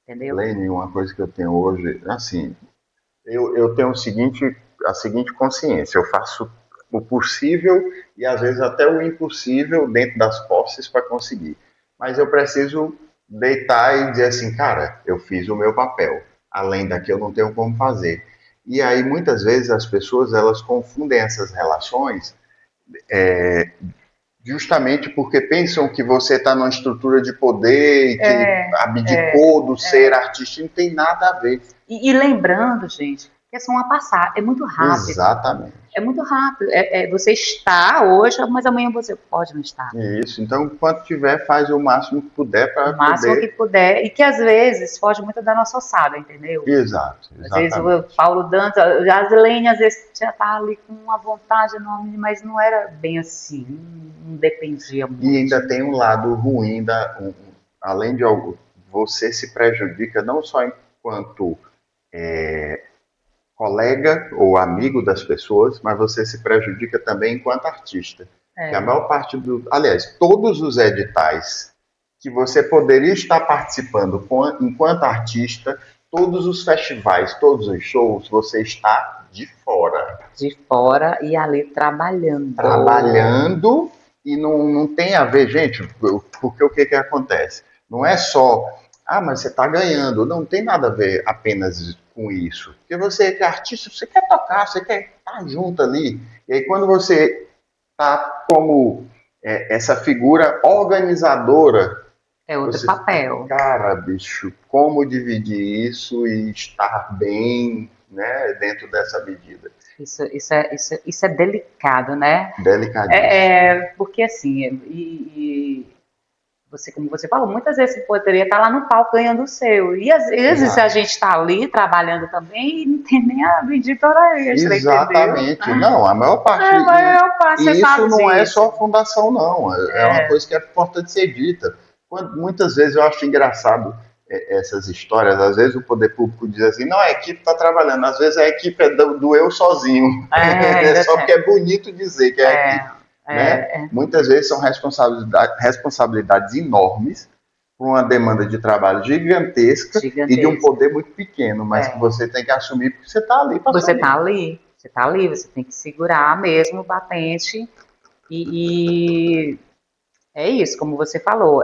entendeu? Lene, uma coisa que eu tenho hoje, assim, eu tenho a seguinte consciência, eu faço o possível e às vezes até o impossível dentro das posses para conseguir. Mas eu preciso deitar e dizer assim, cara, eu fiz o meu papel. Além daqui eu não tenho como fazer. E aí muitas vezes as pessoas elas confundem essas relações justamente porque pensam que você está numa estrutura de poder e que É, é, abdicou do ser artista, não tem nada a ver. e lembrando, gente, que é só uma passada, é muito rápido. Exatamente. É muito rápido. Você está hoje, mas amanhã você pode não estar. Isso. Então, enquanto tiver, faz o máximo que puder O para máximo que poder. puder. E que às vezes foge muito da nossa ossada, entendeu? Exato, Às vezes o exatamente. Paulo Dantas, a Aslene às vezes já tá ali com uma vontade enorme, mas não era bem assim, não dependia E muito. ainda tem um lado ruim além de algo, você se prejudica não só enquanto colega ou amigo das pessoas, mas você se prejudica também enquanto artista. Que a É, maior parte aliás, todos os editais que você poderia estar participando enquanto artista, todos os festivais, todos os shows, você está de fora, de fora e ali trabalhando. trabalhando e não tem a ver, gente, porque o que que acontece? Não é só, mas você está ganhando, não tem nada a ver apenas com isso. Porque você que é artista, você quer tocar, você quer estar junto ali. E aí quando você está como essa figura organizadora, É outro você fica, papel. cara, bicho, como dividir isso e estar bem, né, dentro dessa medida? Isso é delicado, né? Delicadíssimo. Porque assim, você, como você falou, muitas vezes você poderia estar lá no palco ganhando o seu. E às vezes a Exato. gente está ali trabalhando também e não tem nem a bendita hora extra, entendeu? Exatamente. Não, a maior parte. A maior parte, você E isso sabe não é só disso. fundação, não. É uma coisa que é importante ser dita. Muitas vezes eu acho engraçado essas histórias. Às vezes o poder público diz assim: não, a equipe está trabalhando. Às vezes a equipe é do eu sozinho. É Ainda só tem. porque é bonito dizer que é a É, equipe. Né? Muitas vezes são responsabilidades enormes por uma demanda de trabalho gigantesca e de um gigantesca. poder muito pequeno, mas que É. você tem que assumir porque você está ali para Você tá assumir. ali, você tá ali, você tem que segurar mesmo o batente e é isso, como você falou.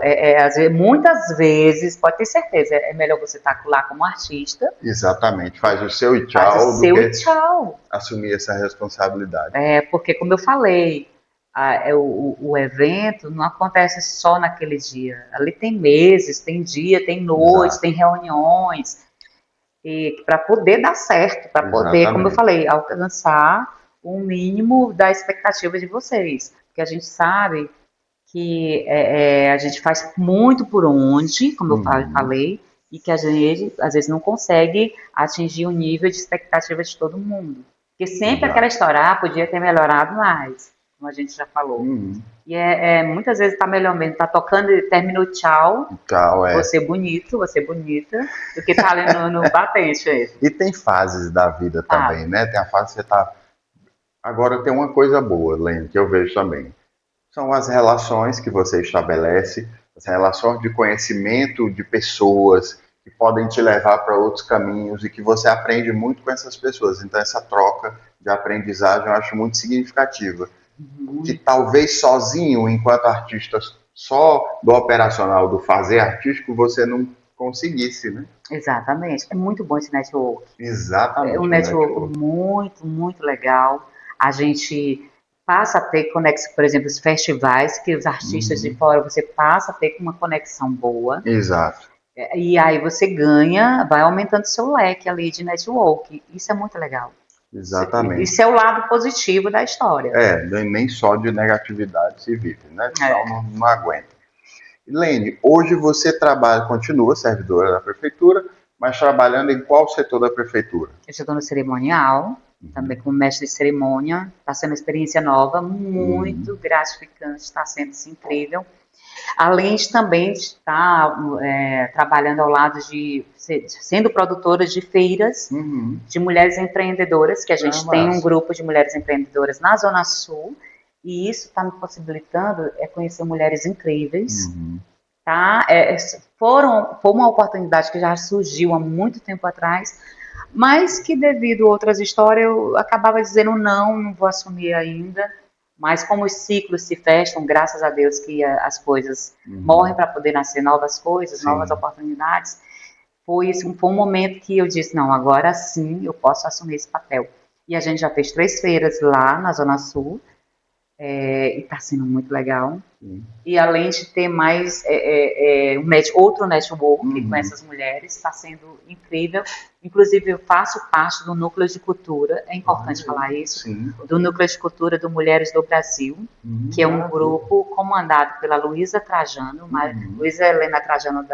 Muitas vezes, pode ter certeza, é melhor você estar lá como artista, Exatamente, faz o seu e faz o tchau do seu e que tchau. assumir essa responsabilidade. Porque, como eu falei, o evento não acontece só naquele dia. Ali tem meses, tem dia, tem noites, tem Exato, reuniões. E para poder dar certo, para poder, como eu exatamente. falei, alcançar o mínimo da expectativa de vocês. Porque a gente sabe que a gente faz muito por onde, como eu Uhum. falei, e que a gente às vezes não consegue atingir o nível de expectativa de todo mundo. Porque sempre aquela Exato. história, podia ter melhorado mais, como a gente já falou. Uhum. E muitas vezes está melhor mesmo, está tocando e termina o tchau, Tchau, é. você bonita, do que tá ali no batente mesmo. E tem fases da vida também, Sabe? né? Tem a fase que você tá. Agora tem uma coisa boa, Lene, que eu vejo também. São as relações que você estabelece, as relações de conhecimento de pessoas que podem te levar para outros caminhos e que você aprende muito com essas pessoas. Então, essa troca de aprendizagem eu acho muito significativa. Que Muito. talvez sozinho, enquanto artista, só do operacional, do fazer artístico, você não conseguisse, né? Exatamente. É muito bom esse network. É um Exatamente, o network network. muito, muito legal. A gente passa a ter conexão, por exemplo, os festivais, que os artistas de Uhum. fora, você passa a ter uma conexão boa. Exato, E aí você ganha, vai aumentando seu leque ali de network. Isso é muito legal. Isso exatamente. é o lado positivo da história. Nem só de negatividade se vive, né? Senão É. não aguenta. Lene, hoje você trabalha, continua servidora da prefeitura, mas trabalhando em qual setor da prefeitura? Eu estou no cerimonial, também como mestre de cerimônia. Está sendo uma experiência nova, Uhum. muito gratificante, está sendo assim, incrível. Além de também estar trabalhando ao lado sendo produtora de feiras Uhum. de mulheres empreendedoras, que a Ah, gente tem um massa. grupo de mulheres empreendedoras na Zona Sul, e isso está me possibilitando conhecer mulheres incríveis, Uhum. tá? Foi uma oportunidade que já surgiu há muito tempo atrás, mas que devido a outras histórias eu acabava dizendo não, não vou assumir ainda, mas como os ciclos se fecham, graças a Deus que as coisas morrem para poder nascer novas coisas, novas oportunidades, foi um momento que eu disse, não, agora sim eu posso assumir esse papel. E a gente já fez 3 feiras lá na Zona Sul, e está sendo muito legal. E além de ter mais outro network com essas mulheres, está sendo incrível. Inclusive, eu faço parte do Núcleo de Cultura, é importante falar isso, do Núcleo de Cultura do Mulheres do Brasil, que é um grupo comandado pela Luísa Trajano, Luísa Helena Trajano,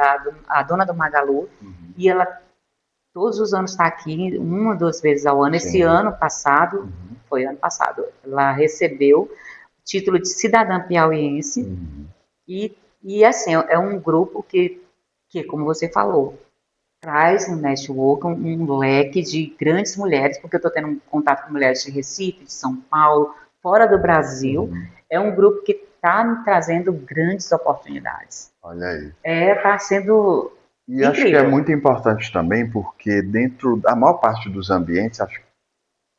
a dona do Magalu, e ela todos os anos está aqui, 1 ou 2 vezes ao ano. Esse ano passado, foi ano passado, ela recebeu título de cidadã piauiense, e assim, é um grupo que, como você falou, traz um network, um leque de grandes mulheres, porque eu estou tendo um contato com mulheres de Recife, de São Paulo, fora do Brasil, é um grupo que está me trazendo grandes oportunidades. Olha aí. Está sendo E acho que é muito importante também, porque dentro da maior parte dos ambientes, acho que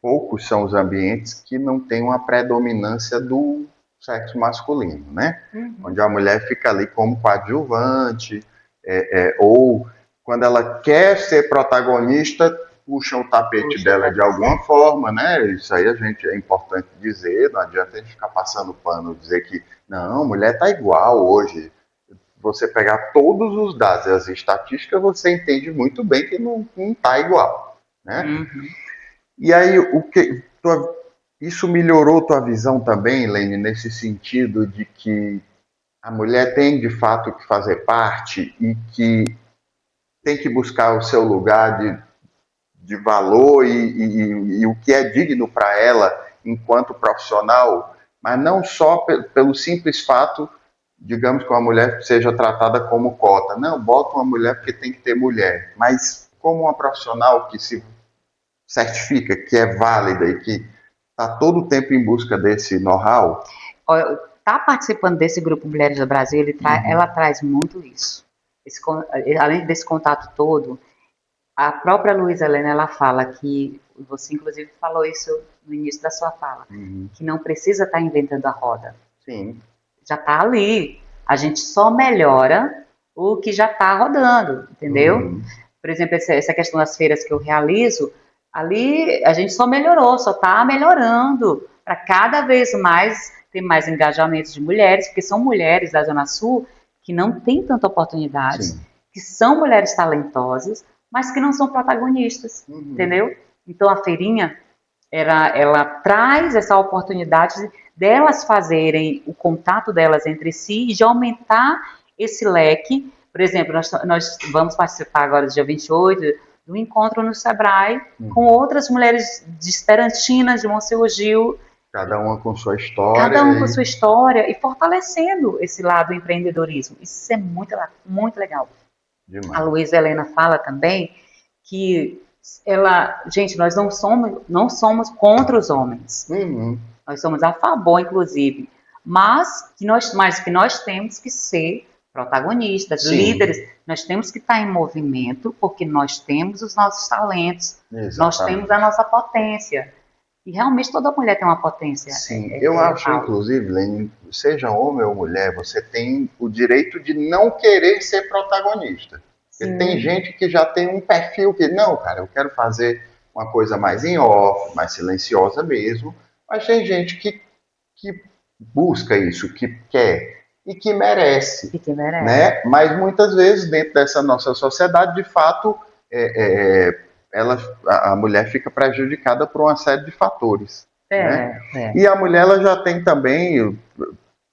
poucos são os ambientes que não têm uma predominância do sexo masculino, né? Onde a mulher fica ali como coadjuvante, ou quando ela quer ser protagonista, puxam o tapete dela de alguma forma, né? Isso aí é importante dizer, não adianta a gente ficar passando pano, dizer que não, mulher tá igual hoje. Você pegar todos os dados e as estatísticas, você entende muito bem que não tá igual, né? E aí, isso melhorou tua visão também, Lene, nesse sentido de que a mulher tem de fato que fazer parte e que tem que buscar o seu lugar de valor e o que é digno para ela enquanto profissional, mas não só pelo simples fato, digamos, que uma mulher seja tratada como cota. Não, bota uma mulher porque tem que ter mulher, mas como uma profissional que se certifica, que é válida e que está todo o tempo em busca desse know-how. Tá participando desse grupo Mulheres do Brasil, ela traz muito isso. Além desse contato todo, a própria Luísa Helena, ela fala que, você inclusive falou isso no início da sua fala, que não precisa estar inventando a roda. Sim. Já está ali. A gente só melhora o que já está rodando, entendeu? Por exemplo, essa questão das feiras que eu realizo, ali a gente só melhorou, só está melhorando para cada vez mais ter mais engajamentos de mulheres, porque são mulheres da Zona Sul que não têm tanta oportunidade, que são mulheres talentosas, mas que não são protagonistas, entendeu? Então a feirinha, ela traz essa oportunidade delas fazerem o contato delas entre si e de aumentar esse leque. Por exemplo, nós vamos participar agora, dia 28, do encontro no Sebrae, com outras mulheres de Esperantina, de Monsenhor Gil. Cada uma com sua história. Cada uma com sua história e fortalecendo esse lado do empreendedorismo. Isso é muito, muito legal. Demais. A Luísa Helena fala também que gente, nós não somos contra os homens. Nós somos a favor, inclusive. Mas que nós temos que ser protagonistas, líderes. Nós temos que estar em movimento, porque nós temos os nossos talentos. Exatamente. Nós temos a nossa potência. E realmente toda mulher tem uma potência. Sim, eu acho, inclusive, Lene, seja homem ou mulher, você tem o direito de não querer ser protagonista. Porque tem gente que já tem um perfil que, não, cara, eu quero fazer uma coisa mais em off, mais silenciosa mesmo, mas tem gente que busca isso, que quer e que merece. E que merece. Né? Mas muitas vezes, dentro dessa nossa sociedade, de fato, a mulher fica prejudicada por uma série de fatores. Né? E a mulher ela já tem também, eu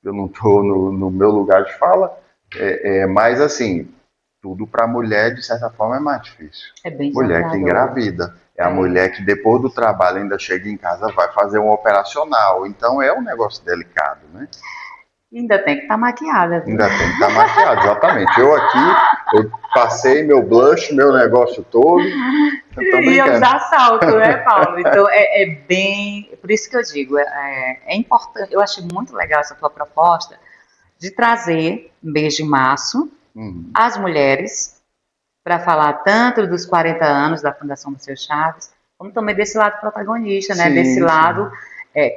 não estou no meu lugar de fala, mas assim, tudo para a mulher, de certa forma, é mais difícil. É bem mulher que engravida. É a mulher que depois do trabalho ainda chega em casa, vai fazer um operacional. Então é um negócio delicado, né? Ainda tem que estar maquiada. Viu? Ainda tem que estar maquiada, exatamente. Eu passei meu blush, meu negócio todo. E eu já salto, né, Paulo? Então é bem. Por isso que eu digo, é importante. Eu achei muito legal essa tua proposta de trazer, no mês de março, as mulheres para falar tanto dos 40 anos da Fundação Museu Chaves, como também desse lado protagonista, né? Desse lado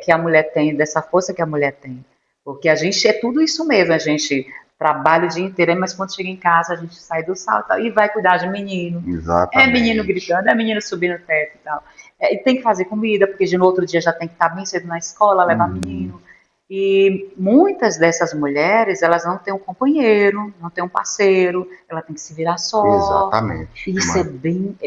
que a mulher tem, dessa força que a mulher tem. Porque a gente é tudo isso mesmo, a gente trabalha o dia inteiro, mas quando chega em casa a gente sai do salto e vai cuidar de menino. É menino Exatamente. gritando, é menino subindo no teto e tal. E tem que fazer comida, porque no outro dia já tem que estar bem cedo na escola, levar Uhum. menino. E muitas dessas mulheres, elas não têm um companheiro, não têm um parceiro, ela tem que se virar só. Exatamente. E isso é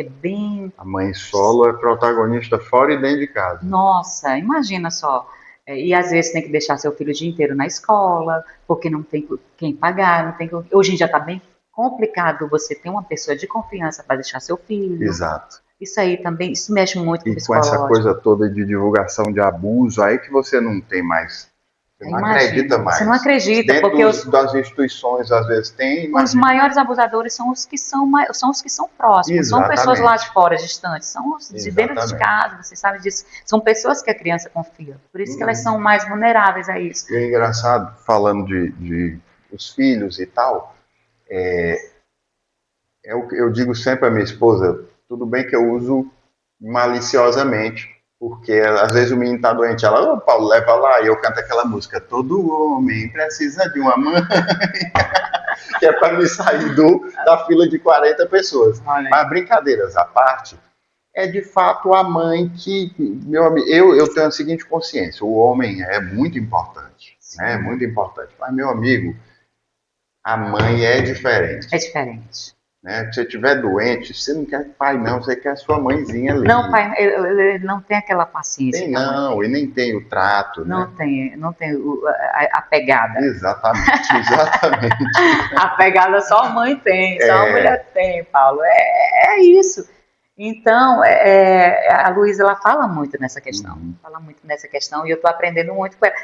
bem, A mãe solo é protagonista fora e dentro de casa. nossa, imagina só. E às vezes tem que deixar seu filho o dia inteiro na escola, porque não tem quem pagar, não tem. Hoje em dia está bem complicado você ter uma pessoa de confiança para deixar seu filho. Exato. Isso aí também, isso mexe muito com o E com essa psicológico. coisa toda de divulgação de abuso, aí que você não tem mais, você não acredita Imagina, você não mais. acredita, Dentro porque das instituições, às vezes tem, os imagina. maiores abusadores são os que são os que são próximos, são pessoas lá de Exatamente. fora, distantes, são os de dentro de Exatamente. casa, você sabe disso. São pessoas que a criança confia, por isso que elas Uhum. são mais vulneráveis a isso. E é engraçado, falando de os filhos e tal, eu digo sempre à minha esposa, tudo bem que eu uso maliciosamente, porque às vezes o menino tá doente, ela, ô Paulo, leva lá, e eu canto aquela música, todo homem precisa de uma mãe, que é para me sair da fila de 40 pessoas. Olha, Mas brincadeiras à parte, é de fato a mãe que, meu amigo, eu tenho a seguinte consciência, o homem é muito importante, né? sim, Muito importante. Mas, meu amigo, a mãe é é diferente. diferente. Né? Se você estiver doente, você não quer pai, não, você quer sua mãezinha Não, ali. pai, ele não tem aquela paciência Tem que a mãe não, tem. e nem tem o trato, né? Não tem a pegada. Exatamente, exatamente. A pegada só a mãe tem, só a mulher tem, Paulo. É isso. Então, a Luísa, ela fala muito nessa questão. Uhum. Fala muito nessa questão e eu estou aprendendo muito com ela.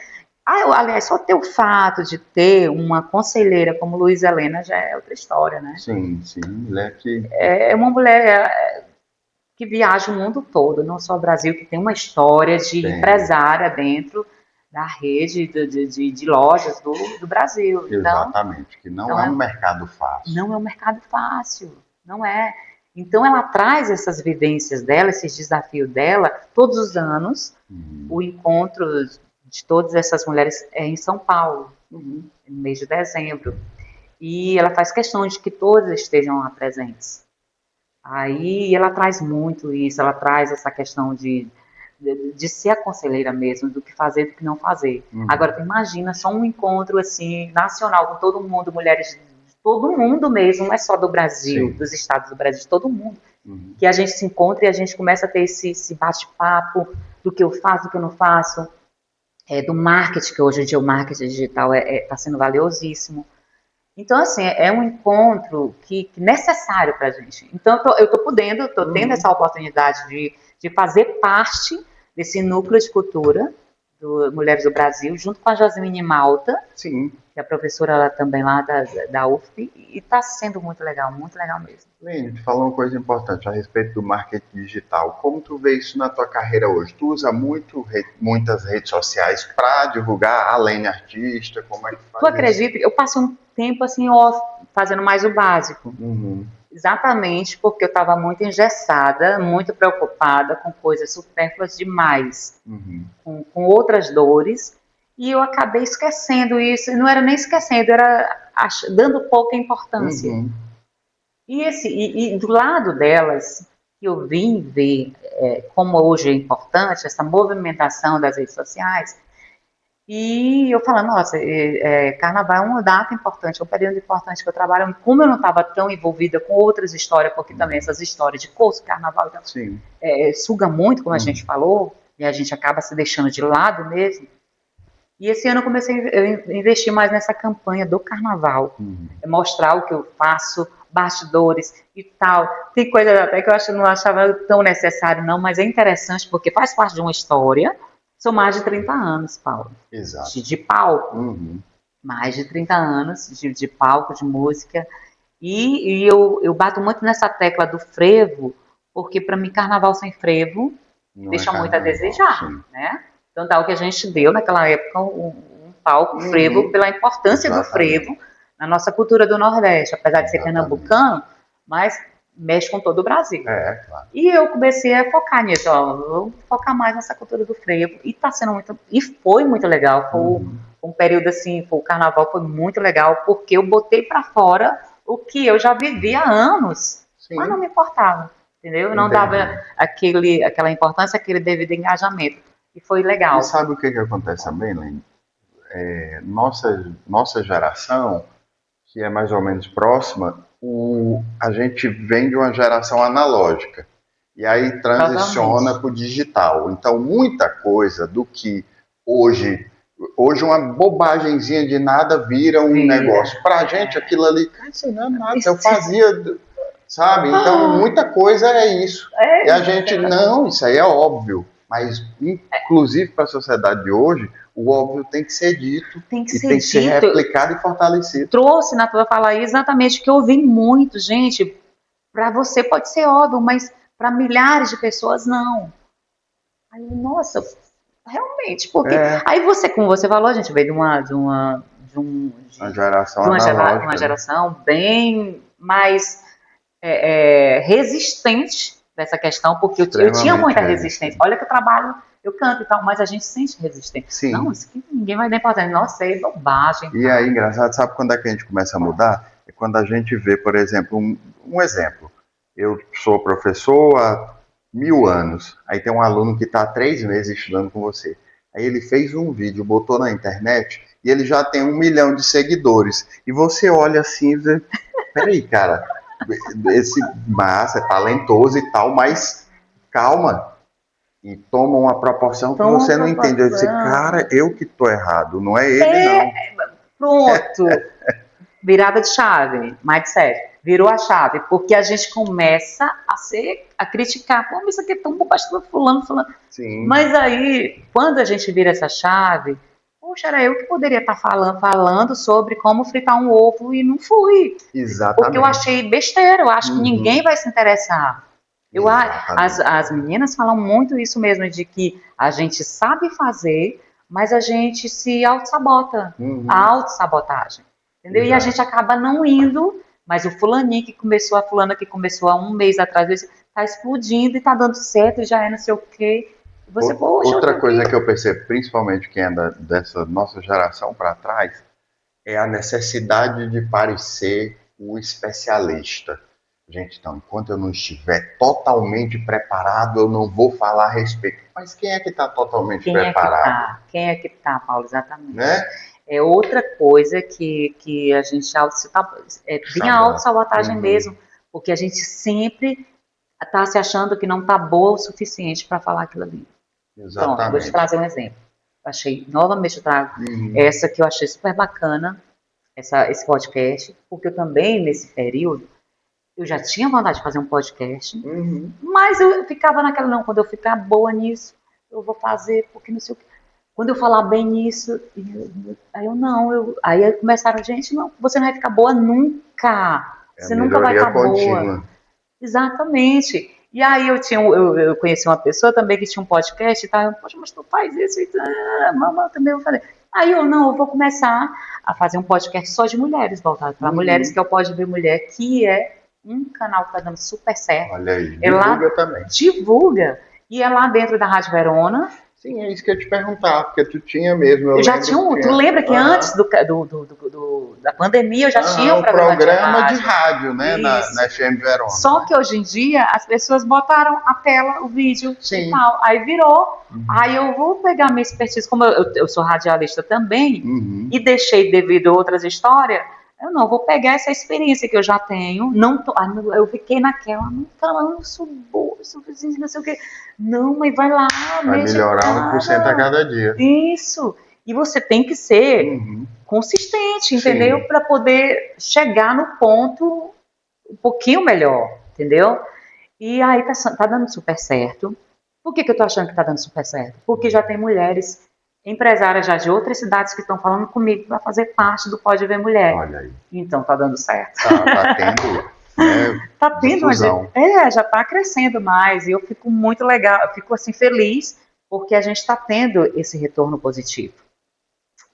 Aliás, só ter o fato de ter uma conselheira como Luísa Helena já é outra história, né? Sim, sim, mulher que É uma mulher que viaja o mundo todo, não só o Brasil, que tem uma história de tem, empresária dentro da rede de lojas do Brasil. exatamente, que não Então é um mercado fácil. não é um mercado fácil, não é. Então ela traz essas vivências dela, esses desafios dela, todos os anos. Uhum. O encontro de todas essas mulheres é em São Paulo, Uhum. no mês de dezembro. E ela faz questão de que todas estejam lá presentes. Aí ela traz muito isso, ela traz essa questão de ser a conselheira mesmo, do que fazer e do que não fazer. Agora, Uhum. tu imagina só um encontro assim, nacional, com todo mundo, mulheres de todo mundo mesmo, não é só do Brasil, Sim. dos estados do Brasil, de todo mundo, Uhum. que a gente se encontra e a gente começa a ter esse bate-papo do que eu faço, do que eu não faço, do marketing, que hoje em dia o marketing digital está sendo valiosíssimo. Então, assim, é um encontro que necessário para a gente. Então, eu estou tendo essa Uhum. oportunidade de fazer parte desse núcleo de cultura do Mulheres do Brasil, junto com a Jasmine Malta, Sim. que é a professora lá também lá da UFP, e está sendo muito legal mesmo. Lene, tu falou uma coisa importante a respeito do marketing digital. Como tu vê isso na tua carreira hoje? Tu usa muitas redes sociais para divulgar a Lene artista? Como é que Tu faz isso? acredita? Eu passei um tempo assim, off, fazendo mais o básico. Uhum. Exatamente porque eu estava muito engessada, muito preocupada com coisas supérfluas demais, Uhum. com outras dores, e eu acabei esquecendo isso, e não era nem esquecendo, era dando pouca importância. Uhum. E do lado delas, que eu vim ver como hoje é importante essa movimentação das redes sociais, e eu falando, nossa, carnaval é uma data importante, é um período importante que eu trabalho. Como eu não estava tão envolvida com outras histórias, porque também Uhum. essas histórias de curso, carnaval, então, Sim. suga muito, como a gente Uhum. falou, e a gente acaba se deixando de lado mesmo. E esse ano eu comecei a investir mais nessa campanha do carnaval, Uhum. mostrar o que eu faço, bastidores e tal. Tem coisas até que eu não achava tão necessário, não, mas é interessante porque faz parte de uma história. São mais de 30 anos, Paulo, Exato. de palco, Uhum. mais de 30 anos de palco, de música. E eu bato muito nessa tecla do frevo, porque para mim carnaval sem frevo Não é deixa muito a carnaval, desejar, sim. né? Então dá o que a gente deu naquela época um palco frevo Uhum. pela importância do Exatamente. frevo na nossa cultura do Nordeste, apesar de ser Exatamente. pernambucano, mas mexe com todo o Brasil. Claro. E eu comecei a focar nisso, ó, vou focar mais nessa cultura do frevo. E tá sendo muito, e foi muito legal. Foi um período assim, o carnaval foi muito legal, porque eu botei pra fora o que eu já vivi há anos, mas não Sim, me importava, entendeu? Eu não dava entendi. aquela importância, aquele devido engajamento. E foi E legal. sabe o que que acontece também, Lene? Nossa geração, que é mais ou menos próxima, a gente vem de uma geração analógica. E aí transiciona Totalmente. para o digital. Então, muita coisa do que hoje uma bobagemzinha de nada vira um Vira. negócio. Para a gente, aquilo ali, cara, isso não é nada, eu fazia, sabe? Então, muita coisa é isso. E a gente, não, isso aí é óbvio. Mas, inclusive para a sociedade de hoje, o óbvio tem que ser dito Tem que e ser tem que ser dito. replicado e fortalecido. Trouxe na tua fala aí exatamente que eu ouvi muito, gente. Para você pode ser óbvio, mas para milhares de pessoas não. Aí, nossa, realmente, porque É aí você, como você falou, a gente veio a geração de uma analógica, né? geração bem mais resistente dessa questão, porque eu tinha Extremamente muita resistência. resistente. Olha que eu trabalho, eu canto e tal, mas a gente sente resistência. Não, Sim. isso aqui ninguém vai dar importância. Nossa, é bobagem. E aí, engraçado, sabe quando é que a gente começa a mudar? É quando a gente vê, por exemplo, um exemplo. Eu sou professor há 1000 anos. Aí tem um aluno que está há 3 meses estudando com você. Aí ele fez um vídeo, botou na internet e ele já tem 1 milhão de seguidores. E você olha assim e vê, peraí, cara, esse massa é talentoso e tal, mas calma. E toma uma proporção que Toma você não entende. Eu disse, proporção. cara, eu que tô errado, não é ele, não. Pronto. Virada de chave, mindset. Virou a chave, porque a gente começa a criticar. Como isso aqui é tão bobagem, fulano, fulano. Sim, Mas aí, quando a gente vira essa chave, poxa, era eu que poderia estar falando sobre como fritar um ovo e não fui. Porque eu exatamente. achei besteira, eu acho que ninguém Uhum, vai se interessar. exatamente. As meninas falam muito isso mesmo, de que a gente sabe fazer, mas a gente se auto-sabota. A Uhum, auto-sabotagem. Entendeu? E a gente exato. acaba não indo, mas o fulaninho que começou, a fulana que começou há um mês atrás, está explodindo e está dando certo, e já é não sei o quê. E você, poxa, eu Outra tenho coisa que. que eu percebo, principalmente quem é dessa nossa geração para trás, é a necessidade de parecer o especialista. Gente, então, enquanto eu não estiver totalmente preparado, eu não vou falar a respeito. Mas quem é que está totalmente Quem é que preparado? tá? Quem é que tá, Paulo? Exatamente. Né? É outra coisa que a gente é bem a Sabota. autossabotagem Uhum, mesmo, porque a gente sempre está se achando que não está boa o suficiente para falar aquilo ali. Pronto, vou te exatamente. trazer um exemplo. Achei, novamente eu trago Uhum, essa que eu achei super bacana, esse podcast, porque eu também, nesse período, eu já tinha vontade de fazer um podcast, uhum. mas eu ficava naquela, não, quando eu ficar boa nisso, eu vou fazer, porque não sei o que. Quando eu falar bem nisso, aí eu não, aí começaram, gente, não, você não vai ficar boa nunca. É a Você nunca vai melhoria estar boa. contínua. Exatamente. E aí eu conheci uma pessoa também que tinha um podcast e tal, poxa, mas tu faz isso e mamãe também eu falei. Aí eu não, eu vou começar a fazer um podcast só de mulheres, voltado para mulheres, Uhum. que é o Pode Ver Mulher, que é um canal que está dando super certo. Olha aí, É divulga lá, também. divulga, e é lá dentro da Rádio Verona. Sim, é isso que eu ia te perguntar, porque tu tinha mesmo, eu Eu já lembro tinha que tu tinha. lembra que antes Aham, da pandemia eu já tinha um aham, o programa de programa de rádio. rádio, né, na Isso. FM Verona, Só né? que hoje em dia as pessoas botaram a tela, o vídeo e Sim. tal. Aí virou. Uhum. Aí eu vou pegar minha expertise, como eu sou radialista também, Uhum. e deixei devido a outras histórias, eu não, vou pegar essa experiência que eu já tenho. Não tô, eu fiquei naquela, não, eu sou boa, eu sou vizinha, não sei o quê. Não, mas vai lá, Vai mexe, melhorar 1% a cara. cada dia. Isso. E você tem que ser Uhum. consistente, entendeu? Sim. Para poder chegar no ponto um pouquinho melhor, entendeu? E aí tá dando super certo. Por que eu tô achando que tá dando super certo? Porque já tem mulheres empresárias já de outras cidades que estão falando comigo para fazer parte do Pode Ver Mulher. Olha aí. Então tá dando certo. Tá tendo, né, Tá tendo, difusão. já tá crescendo mais e eu fico muito legal, eu fico assim feliz porque a gente está tendo esse retorno positivo.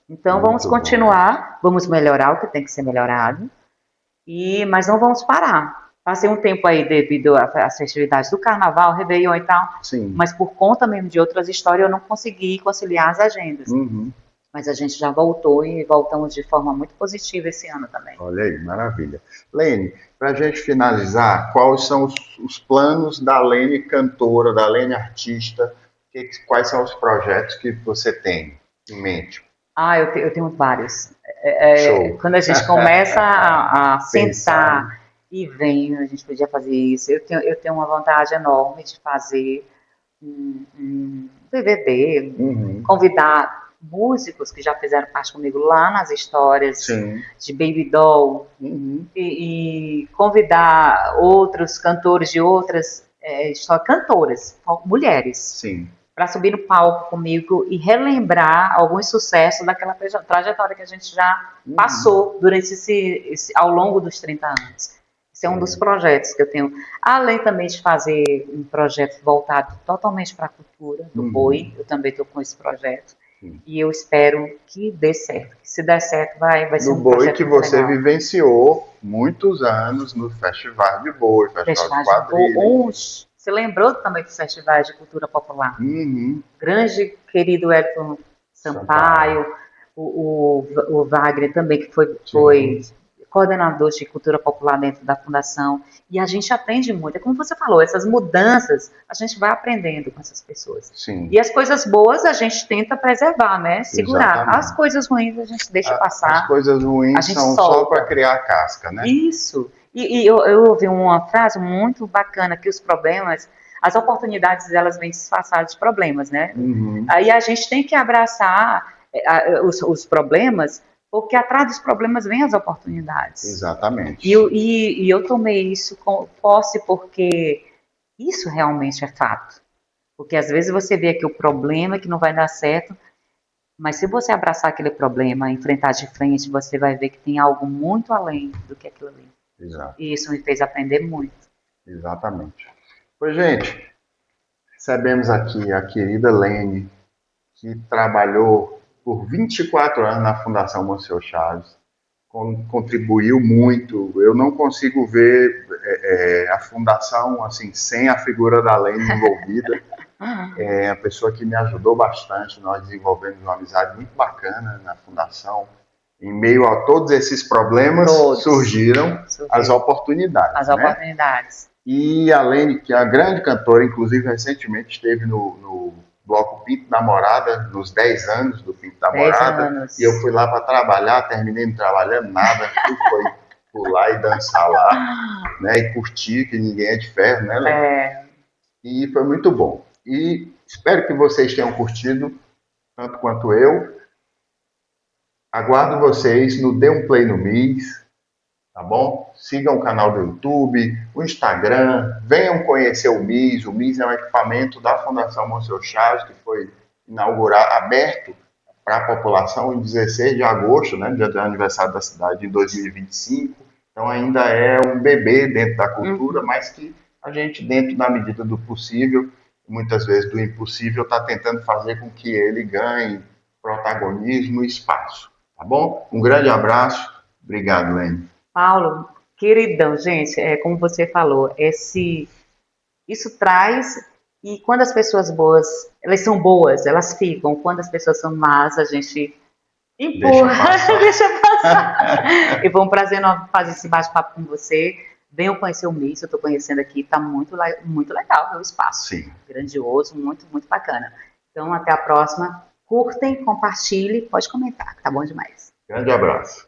Então vamos Muito bom isso. continuar, vamos melhorar o que tem que ser melhorado, mas não vamos parar. Passei um tempo aí devido às festividades do Carnaval, Réveillon e tal, Sim. mas por conta mesmo de outras histórias eu não consegui conciliar as agendas. Uhum. Mas a gente já voltou e voltamos de forma muito positiva esse ano também. Olha aí, maravilha. Lene, para a gente finalizar, quais são os planos da Lene cantora, da Lene artista? Quais são os projetos que você tem em mente? Eu tenho vários. Show. Quando a gente começa a Pensar. sentar e vem, a gente podia fazer isso. Eu tenho uma vontade enorme de fazer um DVD, Uhum. convidar músicos que já fizeram parte comigo lá nas histórias Sim. de Baby Doll Uhum. e convidar outros cantores de outras cantoras, mulheres, Sim. para subir no palco comigo e relembrar alguns sucessos daquela trajetória que a gente já passou durante ao longo dos 30 anos. Esse é um dos projetos que eu tenho. Além também de fazer um projeto voltado totalmente para a cultura do boi, eu também estou com esse projeto. Sim. E eu espero que dê certo. Que se der certo, vai ser No um boi projeto que muito você legal. vivenciou muitos anos no Festival de Boi, Festival de Festivais de Quadrilha. boi. Você lembrou também dos festivais de cultura popular? Uhum. Grande querido Elton Sampaio, o Wagner também, que foi coordenador de cultura popular dentro da fundação. E a gente aprende muito. É como você falou, essas mudanças, a gente vai aprendendo com essas pessoas. Sim. E as coisas boas a gente tenta preservar, né? Segurar. Exatamente. As coisas ruins a gente deixa passar. As coisas A ruins gente são solta. só para criar casca, né? Isso. E eu ouvi uma frase muito bacana, que os problemas, as oportunidades, elas vêm disfarçadas de problemas, né? Uhum. Aí a gente tem que abraçar os problemas, porque atrás dos problemas vêm as oportunidades. Exatamente. E eu tomei isso com posse porque isso realmente é fato. Porque às vezes você vê aqui o problema que não vai dar certo, mas se você abraçar aquele problema, enfrentar de frente, você vai ver que tem algo muito além do que aquilo ali. Exato. E isso me fez aprender muito. Exatamente. Pois, gente, recebemos aqui a querida Lene, que trabalhou por 24 anos na Fundação Monsenhor Chaves, contribuiu muito. Eu não consigo ver a fundação assim sem a figura da Lene envolvida. É a pessoa que me ajudou bastante. Nós desenvolvemos uma amizade muito bacana na fundação. Em meio a todos esses problemas, surgiram as oportunidades. As oportunidades. E a Lene, que é a grande cantora, inclusive recentemente esteve no Bloco Pinto da Morada, nos 10 anos do Pinto da Morada. E eu fui lá para trabalhar, terminei não trabalhando nada, foi pular e dançar lá, né? E curtir, que ninguém é de ferro, né, Lene? E foi muito bom. E espero que vocês tenham curtido, tanto quanto eu. Aguardo vocês no Dê um Play no MIS, tá bom? Sigam o canal do YouTube, o Instagram, venham conhecer o MIS. O MIS é um equipamento da Fundação Monsenhor Chaves, que foi inaugurado, aberto para a população em 16 de agosto, né, dia do aniversário da cidade, em 2025. Então ainda é um bebê dentro da cultura, mas que a gente, dentro da medida do possível, muitas vezes do impossível, está tentando fazer com que ele ganhe protagonismo e espaço. Tá bom? Um grande abraço. Obrigado, Lene. Paulo, queridão, gente, como você falou, isso traz, e quando as pessoas boas, elas são boas, elas ficam. Quando as pessoas são más, a gente empurra, deixa passar. E foi um prazer fazer esse bate-papo com você. Venham conhecer o MIS, eu estou conhecendo aqui, está muito, muito legal o espaço. Sim. Grandioso, muito, muito bacana. Então, até a próxima. Curtem, compartilhem, pode comentar, tá bom demais. Grande abraço.